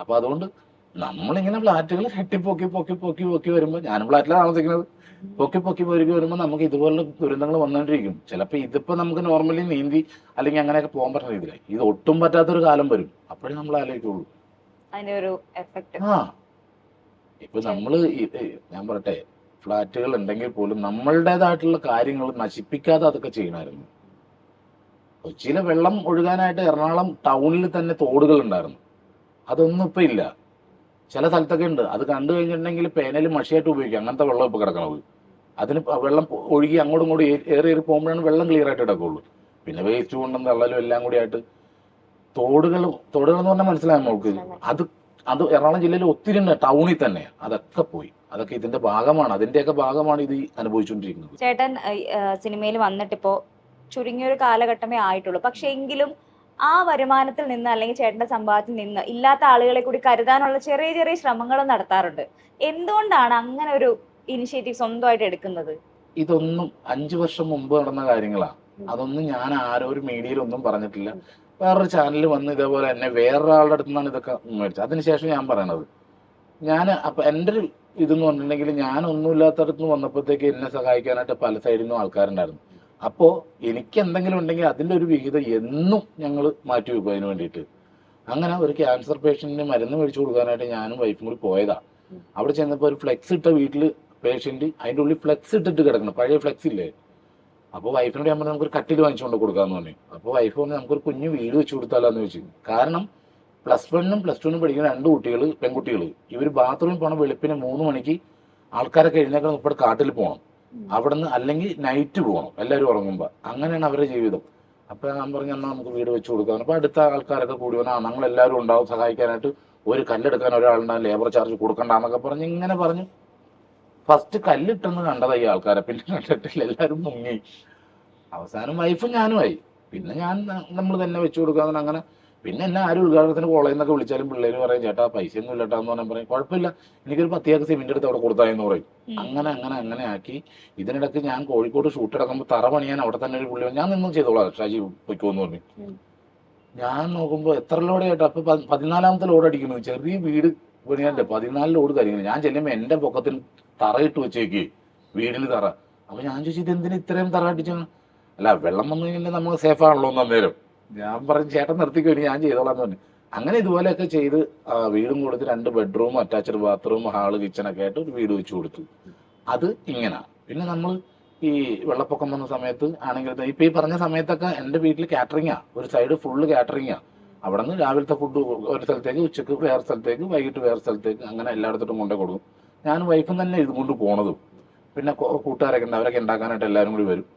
അപ്പൊ അതുകൊണ്ട് നമ്മളിങ്ങനെ ഫ്ലാറ്റുകൾ കെട്ടിപ്പൊക്കി പൊക്കി പൊക്കി പൊക്കി വരുമ്പോൾ, ഞാനും ഫ്ലാറ്റിലാണ് താമസിക്കുന്നത്, പൊക്കി പൊക്കി പൊരുക്കി വരുമ്പോൾ നമുക്ക് ഇതുപോലുള്ള ദുരന്തങ്ങൾ വന്നുകൊണ്ടിരിക്കും. ചിലപ്പോൾ ഇതിപ്പോൾ നമുക്ക് നോർമലി നീന്തി അല്ലെങ്കിൽ അങ്ങനെയൊക്കെ പോകാൻ പറ്റുന്ന രീതിയിലായി, ഇത് ഒട്ടും പറ്റാത്തൊരു കാലം വരും. അപ്പോഴേ നമ്മൾ ആലോചിക്കുള്ളൂ അതിന്റെ ഒരു എഫക്ട്. ആ ഇപ്പൊ നമ്മള് ഞാൻ പറയട്ടെ, ഫ്ലാറ്റുകൾ ഉണ്ടെങ്കിൽ പോലും നമ്മളുടേതായിട്ടുള്ള കാര്യങ്ങൾ നശിപ്പിക്കാതെ അതൊക്കെ ചെയ്യണമായിരുന്നു. കൊച്ചിയിലെ വെള്ളം ഒഴുകാനായിട്ട് എറണാകുളം ടൗണിൽ തന്നെ തോടുകൾ ഉണ്ടായിരുന്നു, അതൊന്നും ഇപ്പൊ ഇല്ല. ചില സ്ഥലത്തൊക്കെ ഉണ്ട്, അത് കണ്ടു കഴിഞ്ഞിട്ടുണ്ടെങ്കിൽ പേനയിൽ മഷിയായിട്ട് ഉപയോഗിക്കാം, അങ്ങനത്തെ വെള്ളം ഇപ്പൊ കിടക്കണത്. അതിന് വെള്ളം ഒഴുകി അങ്ങോട്ടും ഇങ്ങോട്ടും ഏറി ഏറി പോകുമ്പോഴാണ് വെള്ളം ക്ലിയർ ആയിട്ട് കിടക്കുള്ളൂ. പിന്നെ വേസ്റ്റ് കൊണ്ടും തള്ളലും എല്ലാം കൂടി ആയിട്ട് തോടുകൾ എന്ന് പറഞ്ഞാൽ മനസ്സിലായ മോൾക്ക്, അത് എറണാകുളം ജില്ലയിൽ ഒത്തിരി ഉണ്ട് ടൗണിൽ തന്നെ. അതൊക്കെ പോയി, അതൊക്കെ ഇതിന്റെ ഭാഗമാണ്, അതിന്റെയൊക്കെ ഭാഗമാണ് ഇത് അനുഭവിച്ചുകൊണ്ടിരിക്കുന്നത്. ചേട്ടൻ സിനിമയിൽ വന്നിട്ടിപ്പോ ചുരുങ്ങിയൊരു കാലഘട്ടമേ ആയിട്ടുള്ളൂ. പക്ഷെ എങ്കിലും ആ വരുമാനത്തിൽ നിന്ന് അല്ലെങ്കിൽ ചേട്ടന്റെ സമ്പാദത്തിൽ നിന്ന് ഇല്ലാത്ത ആളുകളെ കൂടി കരുതാനുള്ള ചെറിയ ചെറിയ ശ്രമങ്ങളും നടത്താറുണ്ട്. എന്തുകൊണ്ടാണ് അങ്ങനെ ഒരു ഇനിഷ്യേറ്റീവ് സ്വന്തമായിട്ട് എടുക്കുന്നത്? ഇതൊന്നും 5 വർഷം മുമ്പ് നടന്ന കാര്യങ്ങളാണ്. അതൊന്നും ഞാൻ ഒരു മീഡിയയിലൊന്നും പറഞ്ഞിട്ടില്ല. വേറൊരു ചാനലിൽ വന്ന് ഇതേപോലെ എന്നെ വേറൊരാളുടെ അടുത്ത് നിന്നാണ് ഇതൊക്കെ മേടിച്ചത്. അതിനുശേഷം ഞാൻ പറയണത്, ഞാൻ അപ്പൊ എൻ്റെ ഒരു ഇതെന്ന് പറഞ്ഞിട്ടുണ്ടെങ്കിൽ, ഞാൻ ഒന്നുമില്ലാത്തടത്ത് നിന്ന് വന്നപ്പോഴത്തേക്ക് എന്നെ സഹായിക്കാനായിട്ട് പല സൈഡിൽ നിന്നും ആൾക്കാരുണ്ടായിരുന്നു. അപ്പോൾ എനിക്ക് എന്തെങ്കിലും ഉണ്ടെങ്കിൽ അതിൻ്റെ ഒരു വിഹിതം എന്നും ഞങ്ങൾ മാറ്റി വെക്കും അതിന് വേണ്ടിയിട്ട്. അങ്ങനെ ഒരു ക്യാൻസർ പേഷ്യന്റിന് മരുന്ന് മേടിച്ചു കൊടുക്കാനായിട്ട് ഞാനും വൈഫും കൂടി പോയതാ. അവിടെ ചെന്നപ്പോൾ ഒരു ഫ്ലെക്സ് ഇട്ട വീട്ടിൽ പേഷ്യന്റ്, അതിൻ്റെ ഉള്ളിൽ ഫ്ലെക്സ് ഇട്ടിട്ട് കിടക്കണം, പഴയ ഫ്ലെക്സ് ഇല്ലേ. അപ്പോൾ വൈഫിനോട് ഞാൻ പറഞ്ഞു നമുക്കൊരു കട്ടിൽ വാങ്ങിച്ചുകൊണ്ട് കൊടുക്കാമെന്ന് പറഞ്ഞു. അപ്പോൾ വൈഫ് പറഞ്ഞു നമുക്കൊരു കുഞ്ഞു വീട് വെച്ച് കൊടുത്താലോന്ന് ചോദിച്ചു. കാരണം +1 +2 പഠിക്കുന്ന 2 കുട്ടികൾ, പെൺകുട്ടികൾ, ഇവർ ബാത്റൂമിൽ പോകണം വെളുപ്പിന് 3 മണിക്ക്. ആൾക്കാരൊക്കെ എഴുന്നേക്കണം, ഇപ്പോൾ കാട്ടിൽ പോകണം, അവിടെ നിന്ന് അല്ലെങ്കിൽ നൈറ്റ് പോകണം, എല്ലാവരും ഉറങ്ങുമ്പോൾ. അങ്ങനെയാണ് അവരുടെ ജീവിതം. അപ്പോൾ ഞാൻ പറഞ്ഞു എന്നാൽ നമുക്ക് വീട് വെച്ച് കൊടുക്കാം. അപ്പോൾ അടുത്ത ആൾക്കാരൊക്കെ കൂടി വന്നാൽ ഞങ്ങളെല്ലാവരും ഉണ്ടാവും സഹായിക്കാനായിട്ട്. ഒരു കല്ലെടുക്കാൻ ഒരാളുണ്ടാകും, ലേബർ ചാർജ് കൊടുക്കണ്ടെന്നൊക്കെ പറഞ്ഞ് ഇങ്ങനെ പറഞ്ഞു. ഫസ്റ്റ് കല്ലിട്ടെന്ന് കണ്ടതാ ഈ ആൾക്കാരെ, പിന്നെ കണ്ടിട്ടില്ല, എല്ലാവരും മുങ്ങി. അവസാനം വൈഫും ഞാനുമായി. പിന്നെ നമ്മൾ തന്നെ വെച്ചു കൊടുക്കാന്ന്. അങ്ങനെ പിന്നെ എന്നെ ആരും ഉദ്ഘാടനത്തിന് കോളേജിൽ നിന്നൊക്കെ വിളിച്ചാലും പിള്ളേര് പറയും ചേട്ടാ പൈസ ഒന്നും ഇല്ലട്ടാന്ന് പറഞ്ഞാൽ പറയും കുഴപ്പമില്ല, എനിക്കൊരു 10 ചാക്ക് സിമെന്റ് എടുത്ത് അവിടെ കൊടുത്തായെന്ന് പറയും. അങ്ങനെ അങ്ങനെ അങ്ങനെ ആക്കി. ഇതിനിടയ്ക്ക് ഞാൻ കോഴിക്കോട് ഷൂട്ട് എടുക്കുമ്പോൾ തറ പണിയാൻ അവിടെ തന്നെ ഒരു പുള്ളി, ഞാൻ നിന്നും ചെയ്തോളാം ഷാജി പൊയ്ക്കോന്ന് പറഞ്ഞു. ഞാൻ നോക്കുമ്പോൾ എത്ര ലോഡ് ചേട്ടാ, അപ്പൊ 14ാമത്തെ ലോഡ് അടിക്കുന്നു. ചെറിയ വീട് പണിയാൻ്റെ 14 ലോഡ് കാര്യങ്ങൾ. ഞാൻ ചെല്ലുമ്പോൾ എന്റെ പൊക്കത്തിൽ തറയിട്ട് വെച്ചേക്ക്, വീടിന് തറ. അപ്പൊ ഞാൻ ചോദിച്ചു ഇതെന്തിനാ ഇത്രയും തറ അടിച്ചു? അല്ല വെള്ളം വന്നു കഴിഞ്ഞാൽ നമ്മൾ സേഫ് ആണല്ലോ അന്നേരം. ഞാൻ പറഞ്ഞു ചേട്ടൻ നിർത്തിക്കഴിഞ്ഞ് ഞാൻ ചെയ്തോളാന്ന് പറഞ്ഞു. അങ്ങനെ ഇതുപോലെയൊക്കെ ചെയ്ത് വീടും കൊടുത്ത് 2 ബെഡ്റൂം, അറ്റാച്ച്ഡ് ബാത്റൂം, ഹാള്, കിച്ചണൊക്കെ ആയിട്ട് ഒരു വീട് വെച്ച് കൊടുത്തു. അത് ഇങ്ങനെ. പിന്നെ നമ്മൾ ഈ വെള്ളപ്പൊക്കം വന്ന സമയത്ത് ആണെങ്കിൽ ഇപ്പൊ ഈ പറഞ്ഞ സമയത്തൊക്കെ എൻ്റെ വീട്ടിൽ കാറ്ററിങ്ങാ, ഒരു സൈഡ് ഫുള്ള് കാറ്ററിങ്ങാ. അവിടെ നിന്ന് രാവിലത്തെ ഫുഡ് ഒരു സ്ഥലത്തേക്ക്, ഉച്ചക്ക് വേറെ സ്ഥലത്തേക്ക്, വൈകിട്ട് വേറെ സ്ഥലത്തേക്ക്, അങ്ങനെ എല്ലായിടത്തോട്ടും കൊണ്ടേ കൊടുക്കും. ഞാനും വൈഫും തന്നെ ഇത് കൊണ്ട് പോണതും. പിന്നെ കൂട്ടുകാരൊക്കെ ഉണ്ട്, അവരൊക്കെ ഉണ്ടാക്കാനായിട്ട് എല്ലാവരും കൂടി വരും.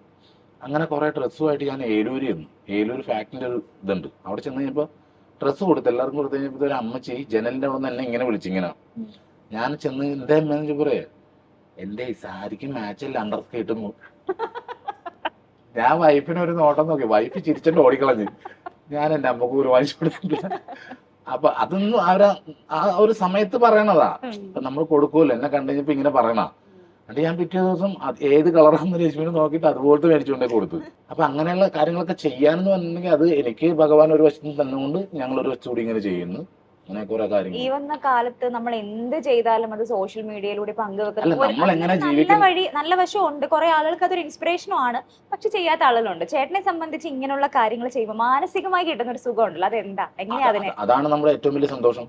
അങ്ങനെ കുറെ ഡ്രസ്സുമായിട്ട് ഞാൻ ഏലൂര് ചെന്നു. ഏലൂര് ഫാക്ടറിന്റെ ഒരു ഇതുണ്ട്. അവിടെ ചെന്ന് കഴിഞ്ഞപ്പോൾ ഡ്രസ്സ് കൊടുത്തു, എല്ലാവർക്കും കൊടുത്തു കഴിഞ്ഞപ്പോൾ ഒരു അമ്മച്ചി ജനലിന്റെ അവിടെ നിന്ന് എന്നെ ഇങ്ങനെ വിളിച്ചു ഇങ്ങനെ. ഞാൻ ചെന്ന് എന്താ അമ്മയെന്ന് പറയാ, എന്റെ ഈ സാരിക്ക് മാച്ചല്ല അണ്ടർ സ്കേർട്ട്. ഞാൻ വൈഫിനെ ഒരു നോട്ടം നോക്കി, വൈഫ് ചിരിച്ചിട്ട് ഓടിക്കളഞ്ഞു. ഞാൻ എന്റെ അമ്മക്ക് ഒരു വാങ്ങിച്ചു കൊടുത്തിട്ടില്ല. അപ്പൊ അതൊന്നും അവരാ ആ ഒരു സമയത്ത് പറയണതാ. അപ്പൊ നമ്മൾ കൊടുക്കൂല്ലോ, എന്നെ കണ്ടു കഴിഞ്ഞപ്പോ ഇങ്ങനെ പറയണ. എന്നിട്ട് ഞാൻ പിറ്റേ ദിവസം ഏത് കളറാണെന്ന് രശ്മിനെ നോക്കിയിട്ട് അതുപോലത്തെ മേടിച്ചുകൊണ്ടേ കൊടുത്തു. അപ്പൊ അങ്ങനെയുള്ള കാര്യങ്ങളൊക്കെ ചെയ്യാനെന്ന് പറഞ്ഞിട്ടുണ്ടെങ്കിൽ അത് എനിക്ക് ഭഗവാൻ ഒരു വശത്ത് തന്നുകൊണ്ട് ഞങ്ങൾ ഒരു വശത്തുകൂടി ഇങ്ങനെ ചെയ്യുന്നു. അങ്ങനെ കുറെ ഈ കാര്യങ്ങൾ. വന്ന കാലത്ത് നമ്മൾ എന്ത് ചെയ്താലും അത് സോഷ്യൽ മീഡിയയിലൂടെ അല്ല, പങ്കുവെക്കുന്ന നമ്മൾ എങ്ങനെ നല്ല ജീവിക്കുന്നു. വഴി, നല്ല വശമുണ്ട്. കുറെ ആളുകൾക്ക് അതൊരു ഇൻസ്പിറേഷനും ആണ്, പക്ഷെ ചെയ്യാത്ത ആളുകളുണ്ട്. ചേട്ടനെ സംബന്ധിച്ച് ഇങ്ങനെയുള്ള കാര്യങ്ങൾ ചെയ്യുമ്പോൾ മാനസികമായി കിട്ടുന്ന ഒരു സുഖം ഉണ്ടല്ലോ, അതെന്താ, എങ്ങനെയാ അതിനെ? അതാണ് നമ്മുടെ ഏറ്റവും വലിയ സന്തോഷം.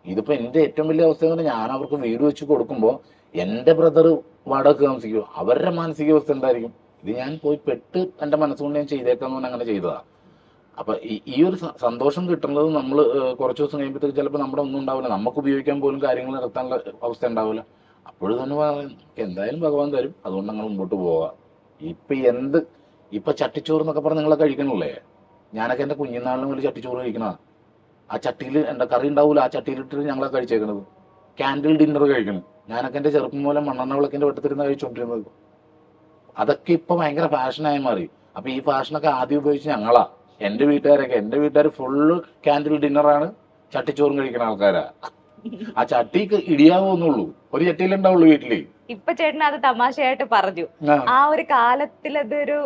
ഇതിപ്പോ എന്റെ ഏറ്റവും വലിയ അവസ്ഥ എന്ന് പറഞ്ഞാൽ, ഞാൻ അവർക്ക് വീട് വെച്ച് കൊടുക്കുമ്പോൾ എന്റെ ബ്രദർ വാടക താമസിക്കുമോ, അവരുടെ മാനസികാവസ്ഥ എന്തായിരിക്കും? ഇത് ഞാൻ പോയി പെട്ട് എന്റെ മനസ്സുകൊണ്ട് ഞാൻ ചെയ്തേക്കാന്ന് പറഞ്ഞാൽ അങ്ങനെ ചെയ്തതാ. അപ്പൊ ഈ ഒരു സന്തോഷം കിട്ടുന്നത് നമ്മൾ കുറച്ച് ദിവസം കഴിയുമ്പോഴത്തേക്ക് ചിലപ്പോൾ നമ്മുടെ ഒന്നും ഉണ്ടാവില്ല, നമുക്ക് ഉപയോഗിക്കാൻ പോലും കാര്യങ്ങൾ നടത്താനുള്ള അവസ്ഥ ഉണ്ടാവില്ല. അപ്പോഴും തന്നെ എന്തായാലും ഭഗവാൻ തരും, അതുകൊണ്ട് അങ്ങനെ മുമ്പോട്ട് പോവാ. ഇപ്പൊ ചട്ടിച്ചോറ് എന്നൊക്കെ പറഞ്ഞ് നിങ്ങളെ കഴിക്കണില്ലേ? ഞാനൊക്കെ എന്റെ കുഞ്ഞുനാളിന് മുതൽ ചട്ടിച്ചോറ് കഴിക്കണ. ആ ചട്ടിയിൽ എന്റെ കറി ഉണ്ടാവൂല, ആ ചട്ടിയിലിട്ട് ഞങ്ങളെ കഴിച്ചേക്കണത്. ക്യാൻഡിൽ ഡിന്നർ കഴിക്കണം. ഞാനൊക്കെ എന്റെ ചെറുപ്പം മൂലം മണ്ണെണ്ണ വിളക്കിന്റെ വെട്ടത്തിരുന്ന് കഴിച്ചോണ്ടിരുന്നത്. അതൊക്കെ ഇപ്പൊ ഭയങ്കര ഫാഷനായി മാറി. അപ്പൊ ഈ ഫാഷനൊക്കെ ആദ്യം ഉപയോഗിച്ച് ഞങ്ങളാ. എന്റെ വീട്ടുകാർ ഫുള്ള് ക്യാൻഡിൽ ഡിന്നറാണ്, ചട്ടിച്ചോറും കഴിക്കുന്ന ആൾക്കാരാ. ആ ചട്ടിക്ക് ഇടിയാവുന്നുള്ളൂ, ഒരു ചട്ടിയിലുണ്ടാവുള്ളൂ വീട്ടില്. ഇപ്പൊ ചേട്ടൻ അത് തമാശയായിട്ട് പറഞ്ഞു. ആ ഒരു കാലത്തിൽ അതൊരു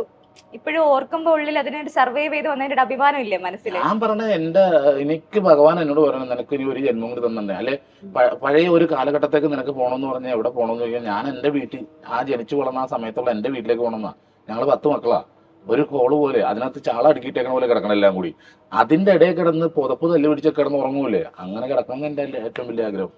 ഇപ്പോഴും ഓർക്കുമ്പോ ഉള്ളിൽ അതിനൊരു സർവൈവ് ചെയ്ത് വന്നതിന്റെ അഭിമാനം ഇല്ലേ മനസ്സിൽ? ഞാൻ പറഞ്ഞ എനിക്ക് ഭഗവാൻ എന്നോട് പറയണം, നിനക്ക് ഇനി ഒരു ജന്മം കൂടി തന്നെ, അല്ലെ പഴയ ഒരു കാലഘട്ടത്തേക്ക് നിനക്ക് പോകണമെന്ന് പറഞ്ഞാൽ എവിടെ പോകണമെന്ന് ചോദിക്കാൻ, ഞാൻ എന്റെ വീട്ടിൽ ആ ജനിച്ചു വളർന്ന ആ സമയത്തുള്ള എന്റെ വീട്ടിലേക്ക് പോകണമെന്നാ. ഞങ്ങൾ 10 മക്കളാ. ഒരു കോള് പോലെ അതിനകത്ത് ചാള അടുക്കിയിട്ടേക്കണ പോലെ കിടക്കണം എല്ലാം കൂടി. അതിന്റെ ഇടയിൽ കിടന്ന് പുതപ്പ് തല്ലി പിടിച്ച് കിടന്ന് ഉറങ്ങൂലേ, അങ്ങനെ കിടക്കണം എന്റെ ഏറ്റവും വലിയ ആഗ്രഹം.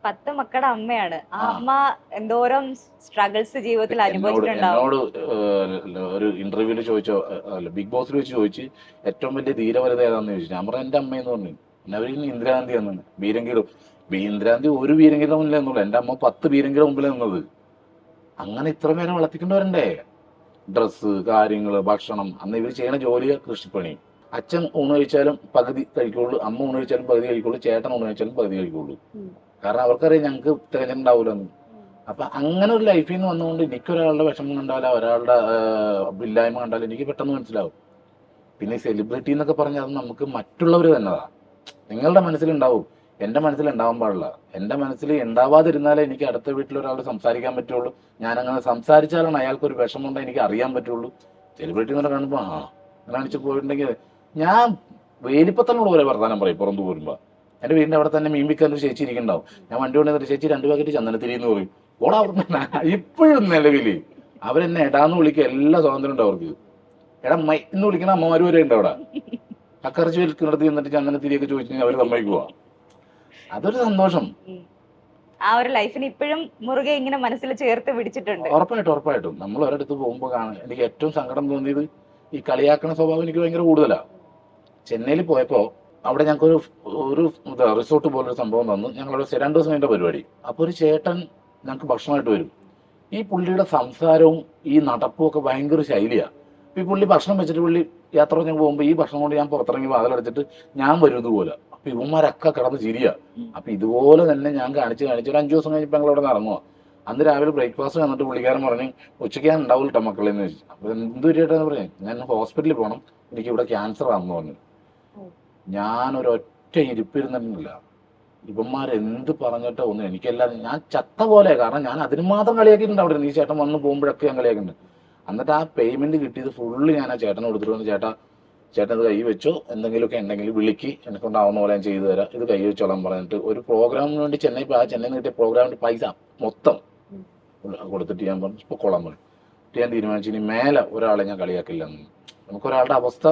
10 മക്കളുടെ അമ്മയാണ്. ആ അമ്മ എന്തോരം സ്ട്രഗിൾസ് ജീവിതത്തിൽ അനുഭവിച്ചിട്ടുണ്ടാവും. എന്നോട് ഒരു ഇന്റർവ്യൂല് ചോദിച്ചോ, അല്ല ബിഗ് ബോസിൽ വെച്ച് ചോദിച്ച് ഏറ്റവും വലിയ ധീരവനിത ഏതാന്ന് ചോദിച്ചു. ഞാൻ പറഞ്ഞു എന്റെ അമ്മയെന്ന് പറഞ്ഞു. പിന്നെ അവർ ഇന്ദിരാഗാന്ധി എന്ന്, ഇന്ദിരാഗാന്ധി ഒരു ബീരങ്കിയുടെ മുന്നിൽ നിന്നുള്ളൂ, എന്റെ അമ്മ 10 ബീരങ്കിയുടെ മുമ്പിൽ നിന്നത്. അങ്ങനെ ഇത്ര പേരെ വളർത്തിക്കൊണ്ടുവരണ്ടേ? ഡ്രസ്സ്, കാര്യങ്ങള്, ഭക്ഷണം. അന്ന് ഇവർ ചെയ്യണ ജോലിയാ കൃഷിപ്പണി. അച്ഛൻ ഊണ് കഴിച്ചാലും പകുതി കഴിക്കുള്ളൂ, അമ്മ ഊണ് കഴിച്ചാലും പകുതി കഴിക്കുള്ളൂ, ചേട്ടൻ ഊണ് കഴിച്ചാലും പകുതി കഴിക്കുള്ളൂ. കാരണം അവർക്കറിയാം ഞങ്ങൾക്ക് തികഞ്ഞിട്ടുണ്ടാവൂലെന്ന്. അപ്പൊ അങ്ങനെ ഒരു ലൈഫിൽ നിന്ന് വന്നുകൊണ്ട് എനിക്കൊരാളുടെ വിഷമം കണ്ടാലോ ഒരാളുടെ ഇല്ലായ്മ കണ്ടാലും എനിക്ക് പെട്ടെന്ന് മനസ്സിലാവും. പിന്നെ സെലിബ്രിറ്റി എന്നൊക്കെ പറഞ്ഞാൽ അത് നമുക്ക് മറ്റുള്ളവർ തന്നെതാ. നിങ്ങളുടെ മനസ്സിലുണ്ടാവും, എന്റെ മനസ്സിൽ ഉണ്ടാവാൻ പാടില്ല. എന്റെ മനസ്സിൽ ഉണ്ടാവാതിരുന്നാലേ എനിക്ക് അടുത്ത വീട്ടിൽ ഒരാൾ സംസാരിക്കാൻ പറ്റുള്ളൂ. ഞാൻ അങ്ങനെ സംസാരിച്ചാലാണ് അയാൾക്ക് ഒരു വിഷമമുണ്ടോ എനിക്ക് അറിയാൻ പറ്റുള്ളൂ. സെലിബ്രിറ്റി എന്നൊക്കെ കാണുമ്പോ അങ്ങനെ അടിച്ചു പോയിട്ടുണ്ടെങ്കിൽ ഞാൻ വേലിപ്പത്തനോട് പോലെ വർത്താനം പറയും പുറത്തു പോരുമ്പോ. എന്റെ വീടിന്റെ അവിടെ തന്നെ മീൻപിക്കാൻ ഒരു ചേച്ചി ഇരിക്കുന്നുണ്ടാവും. ഞാൻ വണ്ടി കൊണ്ടുവന്നിട്ട് ചേച്ചി 2 പാക്കറ്റ് ചന്ദനത്തിരി എന്ന് പറയും. ഓടാ ഇപ്പോഴും നിലവില് അവരെന്നെ എടാന്ന് വിളിക്കുക, എല്ലാ സ്വാതന്ത്ര്യം ഉണ്ട് അവർക്ക്. എടാ മൈ എന്ന് വിളിക്കണ അമ്മമാര് വരെ ഉണ്ട് അവിടെ. അക്കറച്ച് വിൽക്കുന്നിടത്ത് ചെന്നിട്ട് ചന്ദനത്തിരിയൊക്കെ ചോദിച്ചു അവര് സമ്മതിക്കുക. അതൊരു സന്തോഷം. ആ ഒരു ലൈഫിന് ഇപ്പോഴും മുറുകെ ഇങ്ങനെ മനസ്സിൽ ചേർത്ത് പിടിച്ചിട്ടുണ്ട്. ഉറപ്പായിട്ടും നമ്മൾ ഒരിടത്ത് പോകുമ്പോൾ കാണാൻ എനിക്ക് ഏറ്റവും സങ്കടം തോന്നിയത് ഈ കളിയാക്കണ സ്വഭാവം എനിക്ക് ഭയങ്കര കൂടുതലാ. ചെന്നൈയിൽ പോയപ്പോ അവിടെ ഞങ്ങൾക്ക് ഒരു റിസോർട്ട് പോലൊരു സംഭവം തന്നു. ഞങ്ങളവിടെ 2 ദിവസം കഴിഞ്ഞ പരിപാടി. അപ്പൊ ഒരു ചേട്ടൻ ഞങ്ങൾക്ക് ഭക്ഷണമായിട്ട് വരും. ഈ പുള്ളിയുടെ സംസാരവും ഈ നടപ്പും ഒക്കെ ഭയങ്കര ശൈലിയാ. ഈ പുള്ളി ഭക്ഷണം വെച്ചിട്ട് പുള്ളി യാത്ര ഞാൻ പോകുമ്പോൾ ഈ ഭക്ഷണം കൊണ്ട് ഞാൻ പുറത്തിറങ്ങി വാതിലടച്ചിട്ട് ഞാൻ വരും ഇതുപോലെ. അപ്പൊ ഇവന്മാരൊക്കെ കിടന്ന് ചിരിയാ. അപ്പൊ ഇതുപോലെ തന്നെ ഞാൻ കാണിച്ച് ഒരു 5 ദിവസം കഴിഞ്ഞപ്പോൾ ഞങ്ങൾ അവിടെ നിന്ന് ഇറങ്ങുക. അന്ന് രാവിലെ ബ്രേക്ക്ഫാസ്റ്റ് വന്നിട്ട് പുള്ളിക്കാരൻ പറഞ്ഞു, ഉച്ചയ്ക്ക് ഞാൻ ഉണ്ടാവില്ല കേട്ടോ മക്കളെന്ന് ചോദിച്ചു. അപ്പൊ എന്ത് പറ്റിയിട്ടാന്ന് പറഞ്ഞു, ഞാൻ ഹോസ്പിറ്റലിൽ പോകണം, എനിക്ക് ഇവിടെ ക്യാൻസർ ആണെന്ന് പറഞ്ഞു. ഞാനൊരൊറ്റ ഇരിപ്പിരുന്നിട്ടില്ല. ഇവന്മാരെന്ത് പറഞ്ഞിട്ടോ ഒന്നും എനിക്കെല്ലാം ഞാൻ ചത്ത പോലെ. കാരണം ഞാൻ അതിന് മാത്രം കളിയാക്കിയിട്ടുണ്ട് അവിടെ. ഈ ചേട്ടൻ വന്ന് പോകുമ്പോഴൊക്കെ ഞാൻ കളിയാക്കിയിട്ടുണ്ട്. എന്നിട്ട് ആ പേയ്മെന്റ് കിട്ടിയത് ഫുള്ള് ഞാൻ ആ ചേട്ടനെ കൊടുത്തിട്ട് വന്നു, ചേട്ടൻ ഇത് കൈ വെച്ചോ, എന്തെങ്കിലുമൊക്കെ ഉണ്ടെങ്കിൽ വിളിക്ക്, എന്നെക്കൊണ്ടാവുന്ന പോലെ ഞാൻ ചെയ്തു തരാം, ഇത് കൈ വെച്ചോളാൻ പറഞ്ഞിട്ട് ഒരു പ്രോഗ്രാമിന് വേണ്ടി ചെന്നൈയിൽ നിന്ന് കിട്ടിയ പ്രോഗ്രാമിന്റെ പൈസ മൊത്തം കൊടുത്തിട്ട് ഞാൻ പറഞ്ഞു പൊക്കോളാൻ പറഞ്ഞു. ഞാൻ തീരുമാനിച്ചു ഇനി മേലെ ഒരാളെ ഞാൻ കളിയാക്കില്ലെന്ന്. നമുക്കൊരാളുടെ അവസ്ഥ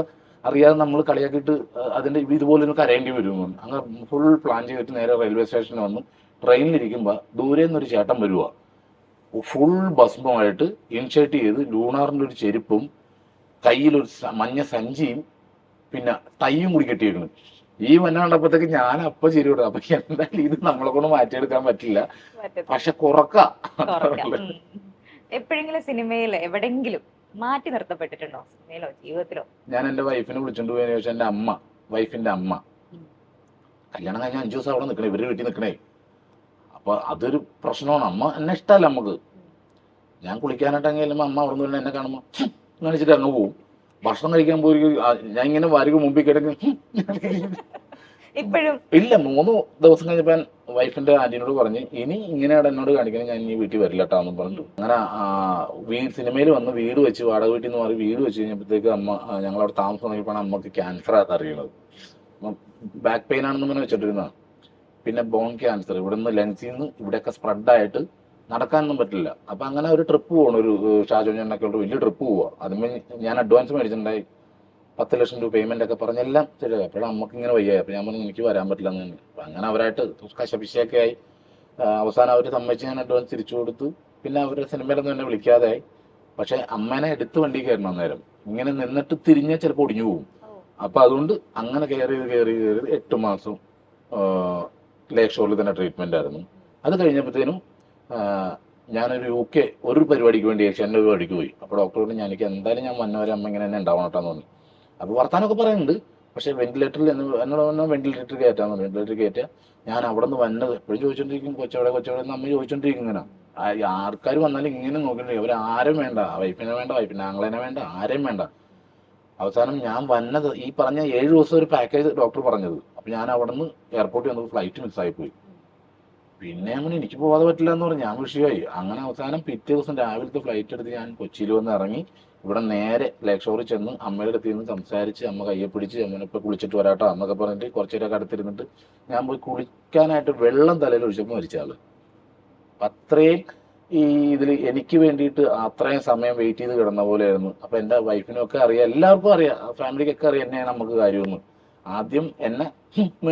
അറിയാതെ നമ്മൾ കളിയാക്കിയിട്ട് അതിന്റെ ഇതുപോലെ കരയേണ്ടി വരുമെന്ന്. അങ്ങനെ ഫുൾ പ്ലാൻ ചെയ്തിട്ട് നേരെ റെയിൽവേ സ്റ്റേഷനിൽ വന്നു. ട്രെയിനിലിരിക്കുമ്പോൾ ദൂരെ നിന്നൊരു ചേട്ടൻ വരുക, ഫുൾ ഭസ്മമായിട്ട് ഇൻഷേർട്ട് ചെയ്ത് ലൂണാറിന്റെ ഒരു ചെരുപ്പും കയ്യിലൊരു മഞ്ഞ സഞ്ചിയും പിന്നെ ടൈയും കൂടി കെട്ടിയേക്കണം. ഈ വന്ന കണ്ടപ്പോഴത്തേക്ക് ഞാൻ അപ്പൊ ചിരി വിടും. അപ്പൊ എന്തായാലും ഇത് നമ്മളെ കൊണ്ട് മാറ്റിയെടുക്കാൻ പറ്റില്ല, പക്ഷെ കുറക്കാം. എപ്പോഴെങ്കിലും സിനിമയിൽ എവിടെങ്കിലും മാറ്റി നിർത്തപ്പെട്ടിട്ടുണ്ടോ സിനിമയിലോ ജീവിതത്തിലോ? ഞാൻ എൻ്റെ വൈഫിനെ വിളിച്ചോണ്ട് പോയതിനു ശേഷം എൻ്റെ അമ്മ, വൈഫിന്റെ അമ്മ ഉം. കല്യാണം കഴിഞ്ഞ 5 ദിവസം അവിടെ നിൽക്കണേ, ഇവര് വീട്ടിൽ നിൽക്കണേ. അപ്പൊ അതൊരു പ്രശ്നമാണ്. അമ്മ എന്നെ ഇഷ്ടമല്ല നമുക്ക്. ഞാൻ കുളിക്കാനായിട്ട് ചെല്ലുമ്പോൾ അമ്മ അവിടെ നിന്ന് എന്നെ കാണുമ്പോൾ കാണിച്ചിട്ട് അങ്ങ് പോകും. ഭക്ഷണം കഴിക്കാൻ പോയി ഞാൻ ഇങ്ങനെ വാരിക മുമ്പിൽ കിടക്കും. ഇപ്പോഴും ഇല്ല, 3 ദിവസം കഴിഞ്ഞപ്പോൾ ഞാൻ വൈഫിന്റെ ആന്റിനോട് പറഞ്ഞ് ഇനി ഇങ്ങനെയാണ് എന്നോട് കാണിക്കണം, ഞാൻ ഇനി വീട്ടിൽ വരില്ല കേട്ടോ എന്ന് പറഞ്ഞു. അങ്ങനെ സിനിമയിൽ വന്ന് വീട് വെച്ച് വാടക വീട്ടിൽ നിന്ന് മാറി വീട് വെച്ച് കഴിഞ്ഞപ്പോഴത്തേക്ക് അമ്മ ഞങ്ങളവിടെ താമസം തുടങ്ങിയപ്പോഴാണ് അമ്മക്ക് ക്യാൻസർ ആണെന്ന് അറിയണത്. ബാക്ക് പെയിൻ ആണെന്ന് പറഞ്ഞ് വെച്ചിട്ടിരുന്നതാണ്. പിന്നെ ബോൺ ക്യാൻസർ, ഇവിടെ നിന്ന് ലെൻസിൽ നിന്ന് ഇവിടെയൊക്കെ സ്പ്രെഡായിട്ട് നടക്കാനൊന്നും പറ്റില്ല. അപ്പൊ അങ്ങനെ ഒരു ട്രിപ്പ് പോകണം, ഒരു ഷാജോൻ ചേട്ടനൊക്കെ ഉള്ള വലിയ ട്രിപ്പ് പോവുക. അതിന് ഞാൻ അഡ്വാൻസ് മേടിച്ചിട്ടുണ്ടായി, 10 ലക്ഷം രൂപ പേയ്മെന്റ് ഒക്കെ പറഞ്ഞെല്ലാം ശരിയായി. അപ്പോഴും നമുക്ക് ഇങ്ങനെ വയ്യായി. അപ്പൊ ഞാൻ പറഞ്ഞു എനിക്ക് വരാൻ പറ്റില്ല എന്ന് തന്നെ. അപ്പൊ അങ്ങനെ അവരായിട്ട് കശപിശയൊക്കെ ആയി. അവസാനം അവർ സമ്മതിച്ച് ഞാൻ അഡ്വാൻസ് തിരിച്ചു കൊടുത്തു. പിന്നെ അവർ സിനിമയിലൊന്നും എന്നെ വിളിക്കാതെ ആയി. പക്ഷെ അമ്മേനെ എടുത്ത് വണ്ടി കയറണം അന്നേരം. ഇങ്ങനെ നിന്നിട്ട് തിരിഞ്ഞാൽ ചിലപ്പോൾ ഒടിഞ്ഞു പോകും. അപ്പൊ അതുകൊണ്ട് അങ്ങനെ കയറി 8 മാസം ലേക്ക് ഷോറിൽ തന്നെ ട്രീറ്റ്മെന്റ് ആയിരുന്നു. അത് കഴിഞ്ഞപ്പോഴത്തേനും ഞാനൊരു UK ഒരു പരിപാടിക്ക് വേണ്ടി ഏഷ്യാൻ്റെ പരിപാടിക്ക് പോയി. അപ്പോൾ ഡോക്ടറോട് എനിക്ക് എന്തായാലും ഞാൻ വന്നവരെ അമ്മ ഇങ്ങനെ തന്നെ ഉണ്ടാവണം കേട്ടോ എന്ന് പറഞ്ഞു. അപ്പോൾ വർത്താനമൊക്കെ പറയുന്നുണ്ട്. പക്ഷേ വെന്റിലേറ്ററിൽ എന്നോട് വെന്റിലേറ്റർ കയറ്റാന്ന് പറഞ്ഞു. വെന്റിലേറ്റർ കയറ്റുക. ഞാൻ അവിടെ നിന്ന് വന്നത് എപ്പോഴും ചോദിച്ചോണ്ടിരിക്കും, കൊച്ചവിടെ അമ്മ ചോദിച്ചോണ്ടിരിക്കും. ഇങ്ങനെ ആൾക്കാർ വന്നാലും ഇങ്ങനെ നോക്കിക്കൊണ്ടിരിക്കും. അവർ ആരും വേണ്ട, വൈഫിനെ വേണ്ട, വൈഫിൻ്റെ ആങ്ങളേനെ വേണ്ട, ആരെയും വേണ്ട. അവസാനം ഞാൻ വന്നത് ഈ പറഞ്ഞ 7 ദിവസം ഒരു പാക്കേജ് ഡോക്ടർ പറഞ്ഞത്. അപ്പോൾ ഞാൻ അവിടെ നിന്ന് എയർപോർട്ടിൽ വന്നത് ഫ്ലൈറ്റ് മിസ്സായിപ്പോയി. പിന്നെ അങ്ങനെ എനിക്ക് പോകാതെ പറ്റില്ല എന്ന് പറഞ്ഞ് ഞാൻ വിഷയമായി. അങ്ങനെ അവസാനം പിറ്റേ ദിവസം രാവിലത്തെ ഫ്ലൈറ്റ് എടുത്ത് ഞാൻ കൊച്ചിയിൽ വന്ന് ഇറങ്ങി. ഇവിടെ നേരെ ലേക്ക് ഷോറിൽ ചെന്ന് അമ്മയുടെ അടുത്ത് നിന്ന് സംസാരിച്ച് അമ്മ കയ്യെ പിടിച്ച് അമ്മനിപ്പോൾ കുളിച്ചിട്ട് വരാട്ടോ എന്നൊക്കെ പറഞ്ഞിട്ട് കുറച്ച് നേരമൊക്കെ അടുത്തിരുന്നിട്ട് ഞാൻ പോയി കുളിക്കാനായിട്ട് വെള്ളം തലയിൽ ഒഴിച്ചപ്പോൾ മരിച്ച ആള്. അത്രയും ഈ ഇതിൽ എനിക്ക് വേണ്ടിയിട്ട് അത്രയും സമയം വെയിറ്റ് ചെയ്ത് കിടന്ന പോലെയായിരുന്നു. അപ്പം എൻ്റെ വൈഫിനൊക്കെ അറിയാം, എല്ലാവർക്കും അറിയാം, ഫാമിലിക്കൊക്കെ അറിയാം എന്നെയാണ് നമുക്ക് കാര്യമെന്ന്. ആദ്യം എന്നെ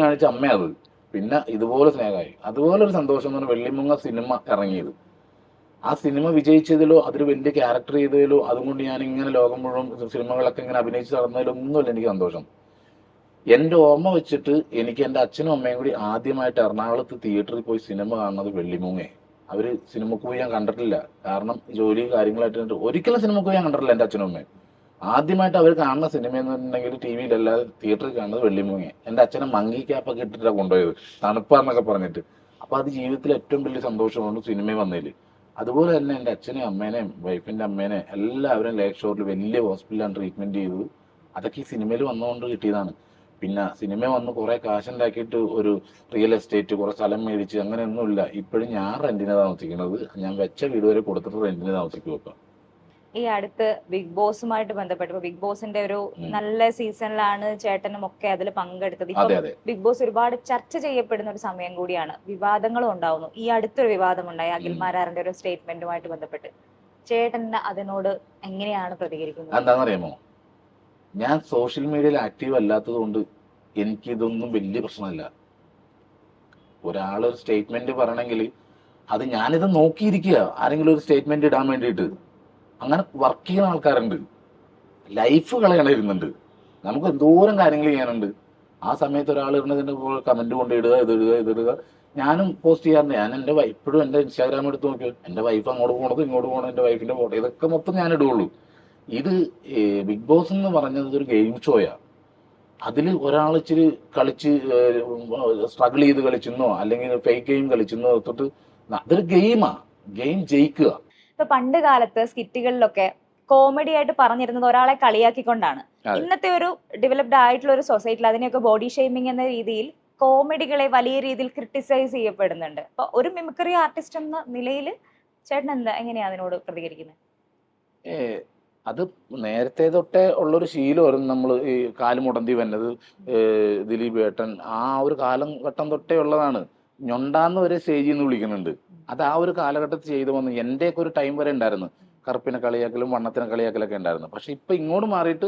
കാണിച്ച അമ്മയത്, പിന്നെ ഇതുപോലെ സ്നേഹമായി. അതുപോലെ ഒരു സന്തോഷം എന്ന് പറഞ്ഞാൽ വെള്ളിമുങ്ങ സിനിമ ഇറങ്ങിയത്. ആ സിനിമ വിജയിച്ചതിലോ അതൊരു വലിയ ക്യാരക്ടർ ചെയ്തതിലോ അതുകൊണ്ട് ഞാൻ ഇങ്ങനെ ലോകം മുഴുവൻ സിനിമകളൊക്കെ ഇങ്ങനെ അഭിനയിച്ച് നടന്നതിലോ ഒന്നുമല്ല എനിക്ക് സന്തോഷം. എൻ്റെ ഓർമ്മ വെച്ചിട്ട് എനിക്ക് എൻ്റെ അച്ഛനും അമ്മയും കൂടി ആദ്യമായിട്ട് എറണാകുളത്ത് തിയേറ്ററിൽ പോയി സിനിമ കാണുന്നത് വെള്ളിമുങ്ങയെ. അവർ സിനിമക്ക് ഞാൻ കണ്ടിട്ടില്ല, കാരണം ജോലി കാര്യങ്ങളായിട്ട് ഒരിക്കലും സിനിമക്ക് ഞാൻ കണ്ടിട്ടില്ല എൻ്റെ അച്ഛനും അമ്മയും. ആദ്യമായിട്ട് അവർ കാണുന്ന സിനിമ എന്ന് പറഞ്ഞിട്ടുണ്ടെങ്കിൽ ടി വിയിലല്ലാതെ തിയേറ്ററിൽ കാണുന്നത് വെള്ളിമുങ്ങയെ. എൻ്റെ അച്ഛനെ മങ്കി ക്യാപ്പൊക്കെ ഇട്ടിട്ടാണ് കൊണ്ടുപോയത്, തണുപ്പാന്നൊക്കെ പറഞ്ഞിട്ട്. അപ്പോൾ അത് ജീവിതത്തിൽ ഏറ്റവും വലിയ സന്തോഷമാണ് സിനിമയിൽ വന്നതിൽ. അതുപോലെ തന്നെ എൻ്റെ അച്ഛനെയും അമ്മേനെയും വൈഫിൻ്റെ അമ്മേനെയും എല്ലാവരും ലേക്ക് ഷോറിൽ വലിയ ഹോസ്പിറ്റലാണ് ട്രീറ്റ്മെൻറ്റ് ചെയ്തത്. അതൊക്കെ ഈ സിനിമയിൽ വന്നുകൊണ്ട് കിട്ടിയതാണ്. പിന്നെ സിനിമ വന്ന് കുറേ കാശുണ്ടാക്കിയിട്ട് ഒരു റിയൽ എസ്റ്റേറ്റ് കുറേ സ്ഥലം മേടിച്ച് അങ്ങനെയൊന്നുമില്ല. ഇപ്പോഴും ഞാൻ റെന്റിന് താമസിക്കുന്നത്, ഞാൻ വെച്ച വീട് വരെ കൊടുത്തിട്ട് റെന്റിന് താമസിക്കും. ഇപ്പം ഈ അടുത്ത് ബിഗ് ബോസുമായിട്ട് ബന്ധപ്പെട്ട് ബിഗ് ബോസിന്റെ ഒരു നല്ല സീസണിലാണ് ചേട്ടനും ഒക്കെ അതിൽ പങ്കെടുത്തത്. ഇപ്പൊ ബിഗ് ബോസ് ഒരുപാട് ചർച്ച ചെയ്യപ്പെടുന്ന ഒരു സമയം കൂടിയാണ്, വിവാദങ്ങളും ഉണ്ടാവുന്നു. ഈ അടുത്തൊരു വിവാദം ഉണ്ടായി അഖിൽമാരാറിന്റെ ഒരു സ്റ്റേറ്റ്മെന്റുമായിട്ട് ബന്ധപ്പെട്ട്. ചേട്ടൻ അതിനോട് എങ്ങനെയാണ് പ്രതികരിക്കുന്നത്? എന്താണെന്നറിയാമോ, ഞാൻ സോഷ്യൽ മീഡിയയിൽ ആക്റ്റീവ് അല്ലാത്തത് കൊണ്ട് എനിക്കിതൊന്നും വലിയ പ്രശ്നമല്ല. ഒരാളൊരു സ്റ്റേറ്റ്മെന്റ് പറയണമെങ്കിൽ അത് ഞാനിത് നോക്കിയിരിക്കുക, ആരെങ്കിലും ഒരു സ്റ്റേറ്റ്മെന്റ് ഇടാൻ വേണ്ടിയിട്ട്. അങ്ങനെ വർക്ക് ചെയ്യുന്ന ആൾക്കാരുണ്ട്, ലൈഫ് കളയണിരുന്നുണ്ട്, നമുക്ക് എന്തോരം കാര്യങ്ങൾ ചെയ്യാനുണ്ട്. ആ സമയത്ത് ഒരാൾ ഇടുന്നതിൻ്റെ കമന്റ് കൊണ്ട് ഇടുക, ഇതിടുക. ഞാനും പോസ്റ്റ് ചെയ്യാറുണ്ട്. ഞാൻ എൻ്റെ ഇപ്പോഴും എൻ്റെ ഇൻസ്റ്റാഗ്രാം എടുത്ത് നോക്കിയോ, എൻ്റെ വൈഫ് അങ്ങോട്ട് പോകണത് ഇങ്ങോട്ട് പോകണം, എൻ്റെ വൈഫിൻ്റെ ഫോട്ടോ, ഇതൊക്കെ മൊത്തം ഞാൻ ഇടുകയുള്ളൂ. ഇത് ബിഗ് ബോസ് എന്ന് പറഞ്ഞത് ഒരു ഗെയിം ഷോയാ. അതിൽ ഒരാൾ ഇച്ചിരി കളിച്ച് സ്ട്രഗിൾ ചെയ്ത് കളിച്ചെന്നോ അല്ലെങ്കിൽ ഫേക്ക് ഗെയിം കളിച്ചെന്നോ തൊട്ട് അതൊരു ഗെയിമാ, ഗെയിം ജയിക്കുക. ഇപ്പൊ പണ്ട് കാലത്ത് സ്കിറ്റുകളിലൊക്കെ കോമഡി ആയിട്ട് പറഞ്ഞിരുന്നത് ഒരാളെ കളിയാക്കിക്കൊണ്ടാണ്. ഇന്നത്തെ ഒരു ഡെവലപ്ഡ് ആയിട്ടുള്ള ഒരു സൊസൈറ്റിയിൽ അതിനെയൊക്കെ ബോഡി ഷെയ്മിങ് എന്ന രീതിയിൽ കോമഡികളെ വലിയ രീതിയിൽ ക്രിട്ടിസൈസ് ചെയ്യപ്പെടുന്നുണ്ട്. അപ്പൊ ഒരു മിമിക്രി ആർട്ടിസ്റ്റ് എന്ന നിലയിൽ ചേട്ടൻ എങ്ങനെയാ അതിനോട് പ്രതികരിക്കുന്നത്? അത് നേരത്തെ തൊട്ടേ ഉള്ളൊരു ശീലമായിരുന്നു. നമ്മൾ ഈ കാലുമുടന്തി വന്നത്, ദിലീപ് ഏട്ടൻ, ആ ഒരു കാലഘട്ടം തൊട്ടേ ഉള്ളതാണ്. ഞൊണ്ടാന്ന് വരെ സ്റ്റേജിൽ നിന്ന് വിളിക്കുന്നുണ്ട്. അത് ആ ഒരു കാലഘട്ടത്തിൽ ചെയ്തു വന്നു. എൻ്റെയൊക്കെ ഒരു ടൈം വരെ ഉണ്ടായിരുന്നു, കറുപ്പിനെ കളിയാക്കലും വണ്ണത്തിനെ കളിയാക്കലൊക്കെ ഉണ്ടായിരുന്നു. പക്ഷെ ഇപ്പൊ ഇങ്ങോട്ട് മാറിയിട്ട്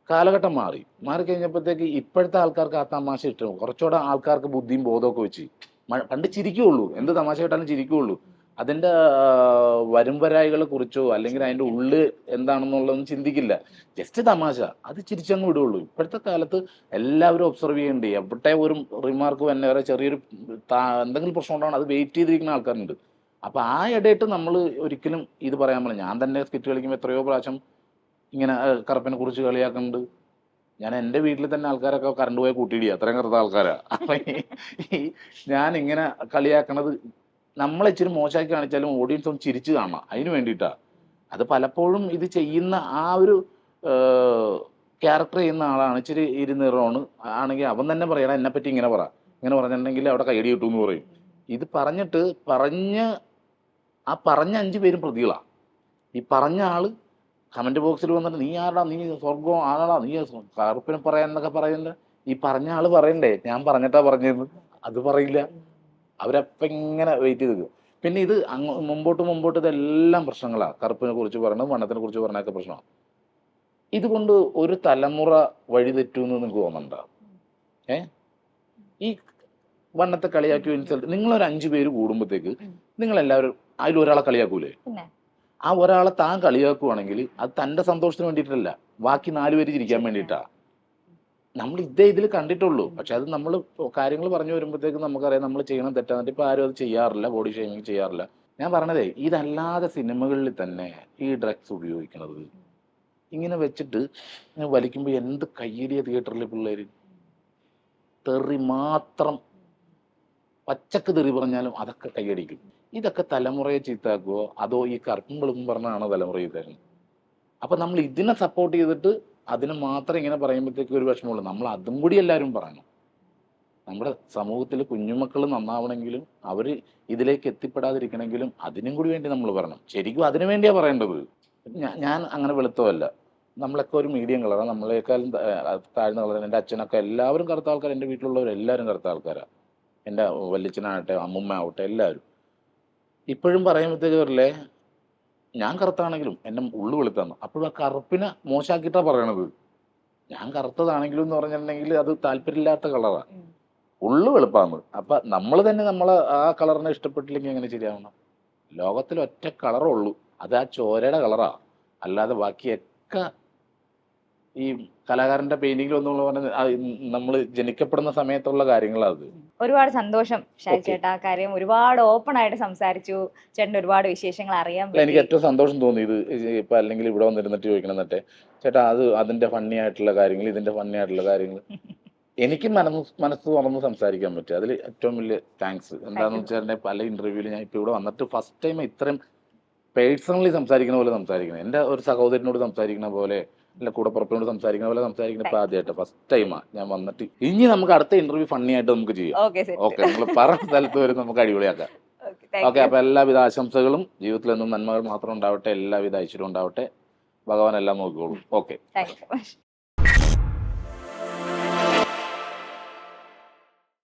കാലഘട്ടം മാറിക്കഴിഞ്ഞപ്പോഴത്തേക്ക് ഇപ്പോഴത്തെ ആൾക്കാർക്ക് ആ തമാശ ഇഷ്ടം. കുറച്ചുകൂടെ ആൾക്കാർക്ക് ബുദ്ധിയും ബോധമൊക്കെ വെച്ച് പണ്ട് ചിരിക്കുകയുള്ളൂ, എന്ത് തമാശ കേട്ടാലും ചിരിക്കുകയുള്ളൂ. അതിൻ്റെ വരുംവരായികളെ കുറിച്ചോ അല്ലെങ്കിൽ അതിൻ്റെ ഉള്ളിൽ എന്താണെന്നുള്ളതൊന്നും ചിന്തിക്കില്ല. ജസ്റ്റ് തമാശ, അത് ചിരിച്ചങ്ങ് വിടുകയുള്ളൂ. ഇപ്പോഴത്തെ കാലത്ത് എല്ലാവരും ഒബ്സർവ് ചെയ്യേണ്ടി, എവിടെ ഒരു റിമാർക്ക് തന്നെ വേറെ ചെറിയൊരു എന്തെങ്കിലും പ്രശ്നം ഉണ്ടാവണം, അത് വെയിറ്റ് ചെയ്തിരിക്കുന്ന ആൾക്കാരുണ്ട്. അപ്പോൾ ആ ഇടയിട്ട് നമ്മൾ ഒരിക്കലും ഇത് പറയാൻ പറ്റില്ല. ഞാൻ തന്നെ സ്കിറ്റ് കളിക്കുമ്പോൾ എത്രയോ പ്രാവശ്യം ഇങ്ങനെ കറുപ്പിനെ കുറിച്ച് കളിയാക്കുന്നുണ്ട്. ഞാൻ എൻ്റെ വീട്ടിൽ തന്നെ ആൾക്കാരൊക്കെ കറണ്ട് പോയി കൂട്ടിയിടിയ അത്രയും കറുത്ത ആൾക്കാരാ. അപ്പൊ ഈ ഞാൻ ഇങ്ങനെ കളിയാക്കണത് നമ്മളെ ഇച്ചിരി മോശമാക്കി കാണിച്ചാലും ഓഡിയൻസ് ഒന്ന് ചിരിച്ചു കാണണം, അതിന് വേണ്ടിയിട്ടാ. അത് പലപ്പോഴും ഇത് ചെയ്യുന്ന ആ ഒരു ക്യാരക്ടർ ചെയ്യുന്ന ആളാണ് ഇച്ചിരി ഇരുനിറമാണ് ആണെങ്കിൽ അവൻ തന്നെ പറയണം എന്നെ പറ്റി ഇങ്ങനെ പറ, ഇങ്ങനെ പറഞ്ഞിട്ടുണ്ടെങ്കിൽ അവിടെ കൈയടി കിട്ടും എന്ന് പറയും. ഇത് പറഞ്ഞിട്ട് പറഞ്ഞ 5 പേരും പ്രതികളാ. ഈ പറഞ്ഞ ആള് കമന്റ് ബോക്സിൽ വന്നിട്ട് നീ ആടാ, നീ സ്വർഗം ആളാ, നീ കറുപ്പിനെ പറയാന്നൊക്കെ പറയുന്നത്. ഈ പറഞ്ഞ ആള് പറയണ്ടേ ഞാൻ പറഞ്ഞിട്ടാ പറഞ്ഞതെന്ന്? അത് പറയില്ല. അവരപ്പം ഇങ്ങനെ വെയിറ്റ് ചെയ്ത് നിൽക്കും. പിന്നെ ഇത് മുമ്പോട്ട് ഇതെല്ലാം പ്രശ്നങ്ങളാണ്. കറുപ്പിനെ കുറിച്ച് പറയണത്, വണ്ണത്തിനെ കുറിച്ച് പറഞ്ഞൊക്കെ പ്രശ്നമാണ്. ഇതുകൊണ്ട് ഒരു തലമുറ വഴിതെറ്റുമെന്ന് നിങ്ങൾക്ക് തോന്നണ്ട. ഈ വണ്ണത്തെ കളിയാക്കി ഇൻസൾട്ട് നിങ്ങളൊരു 5 പേര് കൂടുമ്പോഴത്തേക്ക് നിങ്ങളെല്ലാവരും അതിലൊരാളെ കളിയാക്കൂലേ? ആ ഒരാളെ താൻ കളിയാക്കുവാണെങ്കിൽ അത് തൻ്റെ സന്തോഷത്തിന് വേണ്ടിയിട്ടല്ല, ബാക്കി 4 പേര് ചിരിക്കാൻ വേണ്ടിയിട്ടാ. നമ്മൾ ഇതിൽ കണ്ടിട്ടുള്ളൂ. പക്ഷെ അത് നമ്മൾ കാര്യങ്ങൾ പറഞ്ഞു വരുമ്പോഴത്തേക്ക് നമുക്കറിയാം നമ്മൾ ചെയ്യണം തെറ്റാന്നിട്ട്. ഇപ്പം ആരും അത് ചെയ്യാറില്ല, ബോഡി ഷേമിങ് ചെയ്യാറില്ല. ഞാൻ പറഞ്ഞതേ ഇതല്ലാതെ സിനിമകളിൽ തന്നെ ഈ ഡ്രഗ്സ് ഉപയോഗിക്കണത് ഇങ്ങനെ വെച്ചിട്ട് വലിക്കുമ്പോൾ എന്ത് കയ്യടിയ തിയേറ്ററിൽ പിള്ളേർ തെറി മാത്രം, പച്ചക്ക് തെറി പറഞ്ഞാലും അതൊക്കെ കൈയടിക്കും. ഇതൊക്കെ തലമുറയെ ചീത്താക്കുവോ അതോ ഈ കറുപ്പും വെളുപ്പും പറഞ്ഞാണോ തലമുറ ചീത്താക്കുന്നത്? അപ്പൊ നമ്മൾ ഇതിനെ സപ്പോർട്ട് ചെയ്തിട്ട് അതിനെ മാത്രം ഇങ്ങനെ പറയുമ്പോഴത്തേക്ക് ഒരു വിഷമമുള്ളൂ. നമ്മൾ അതും കൂടി എല്ലാവരും പറയണം. നമ്മുടെ സമൂഹത്തിൽ കുഞ്ഞുമക്കൾ നന്നാവണമെങ്കിലും അവർ ഇതിലേക്ക് എത്തിപ്പെടാതിരിക്കണമെങ്കിലും അതിനും കൂടി വേണ്ടി നമ്മൾ പറയണം. ശരിക്കും അതിനു വേണ്ടിയാണ് പറയേണ്ടത്. ഞാൻ അങ്ങനെ വെളുത്തമല്ല, നമ്മളൊക്കെ ഒരു മീഡിയം കളറാണ്. നമ്മളെക്കാളും താഴ്ന്ന കളറാണ്. എൻ്റെ അച്ഛനൊക്കെ എല്ലാവരും കറുത്ത ആൾക്കാർ, എൻ്റെ വീട്ടിലുള്ളവരെല്ലാവരും കറുത്ത ആൾക്കാരാണ്. എൻ്റെ വല്യച്ഛനാകട്ടെ അമ്മുമ്മ ആവട്ടെ എല്ലാവരും. ഇപ്പോഴും പറയുമ്പോഴത്തേക്ക് വരില്ലേ ഞാൻ കറുത്താണെങ്കിലും എൻ്റെ ഉള്ളു വെളുത്താന്ന്. അപ്പോഴും ആ കറുപ്പിനെ മോശമാക്കിയിട്ടാണ് പറയണത്. ഞാൻ കറുത്തതാണെങ്കിലും എന്ന് പറഞ്ഞിട്ടുണ്ടെങ്കിൽ അത് താല്പര്യമില്ലാത്ത കളറാണ്, ഉള്ളു വെളുപ്പാന്ന്. അപ്പൊ നമ്മൾ തന്നെ നമ്മളെ ആ കളറിനെ ഇഷ്ടപ്പെട്ടില്ലെങ്കിൽ എങ്ങനെ ശരിയാവണം? ലോകത്തിൽ ഒറ്റ കളറേ ഉള്ളൂ, അത് ആ ചോരയുടെ കളറാ. അല്ലാതെ ബാക്കിയൊക്കെ ഈ കലാകാരന്റെ പെയിന്റിംഗിൽ ഒന്നുള്ള പറഞ്ഞ നമ്മൾ ജനിക്കപ്പെടുന്ന സമയത്തുള്ള കാര്യങ്ങളാണ് അത്. ഒരുപാട് സന്തോഷം ഷാജി ഓക്കെ. ചേട്ടാ. ആ കാര്യം ഒരുപാട് ഓപ്പൺ ആയിട്ട് സംസാരിച്ചു. ചേട്ടൻ്റെ ഒരുപാട് വിശേഷങ്ങൾ അറിയാൻ അല്ല, എനിക്ക് പറ്റി. ഏറ്റവും സന്തോഷം തോന്നി ഇത് ഇപ്പൊ അല്ലെങ്കിൽ ഇവിടെ വന്നിരുന്നിട്ട് ചോദിക്കണം എന്നിട്ട് ചേട്ടാ അത് അതിന്റെ ഫണ്ണി ആയിട്ടുള്ള കാര്യങ്ങൾ, ഇതിന്റെ ഫണ്ണി ആയിട്ടുള്ള കാര്യങ്ങൾ എനിക്ക് മനസ്സ് തുറന്ന് സംസാരിക്കാൻ പറ്റും. അതിൽ ഏറ്റവും വലിയ താങ്ക്സ്. എന്താണെന്ന് വെച്ചാൽ എൻ്റെ പല ഇന്റർവ്യൂവിൽ ഞാൻ ഇപ്പോൾ ഇവിടെ വന്നിട്ട് ഫസ്റ്റ് ടൈം ഇത്രയും പേഴ്സണലി സംസാരിക്കുന്ന പോലെ സംസാരിക്കണം. എൻ്റെ ഒരു സഹോദരനോട് സംസാരിക്കുന്ന പോലെ, അല്ല കൂടപ്പുറപ്പിനോട് സംസാരിക്കുന്ന പോലെ സംസാരിക്കുന്ന ഇപ്പോൾ ആദ്യമായിട്ട് ഫസ്റ്റ് ടൈമാണ് ഞാൻ വന്നിട്ട്. ഇനി നമുക്ക് അടുത്ത ഇന്റർവ്യൂ ഫണ്ണി ആയിട്ട് നമുക്ക് ചെയ്യാം. ഓക്കെ ഓക്കെ, നമ്മൾ പറഞ്ഞ സ്ഥലത്ത് വരെ നമുക്ക് അടിപൊളിയാക്കാം. ഓക്കെ, അപ്പൊ എല്ലാവിധ ആശംസകളും. ജീവിതത്തിൽ എന്നും നന്മകൾ മാത്രം ഉണ്ടാവട്ടെ, എല്ലാവിധ ഐശ്വര്യം ഉണ്ടാവട്ടെ. ഭഗവാൻ എല്ലാം നോക്കിക്കോളൂ. ഓക്കെ. Thank you.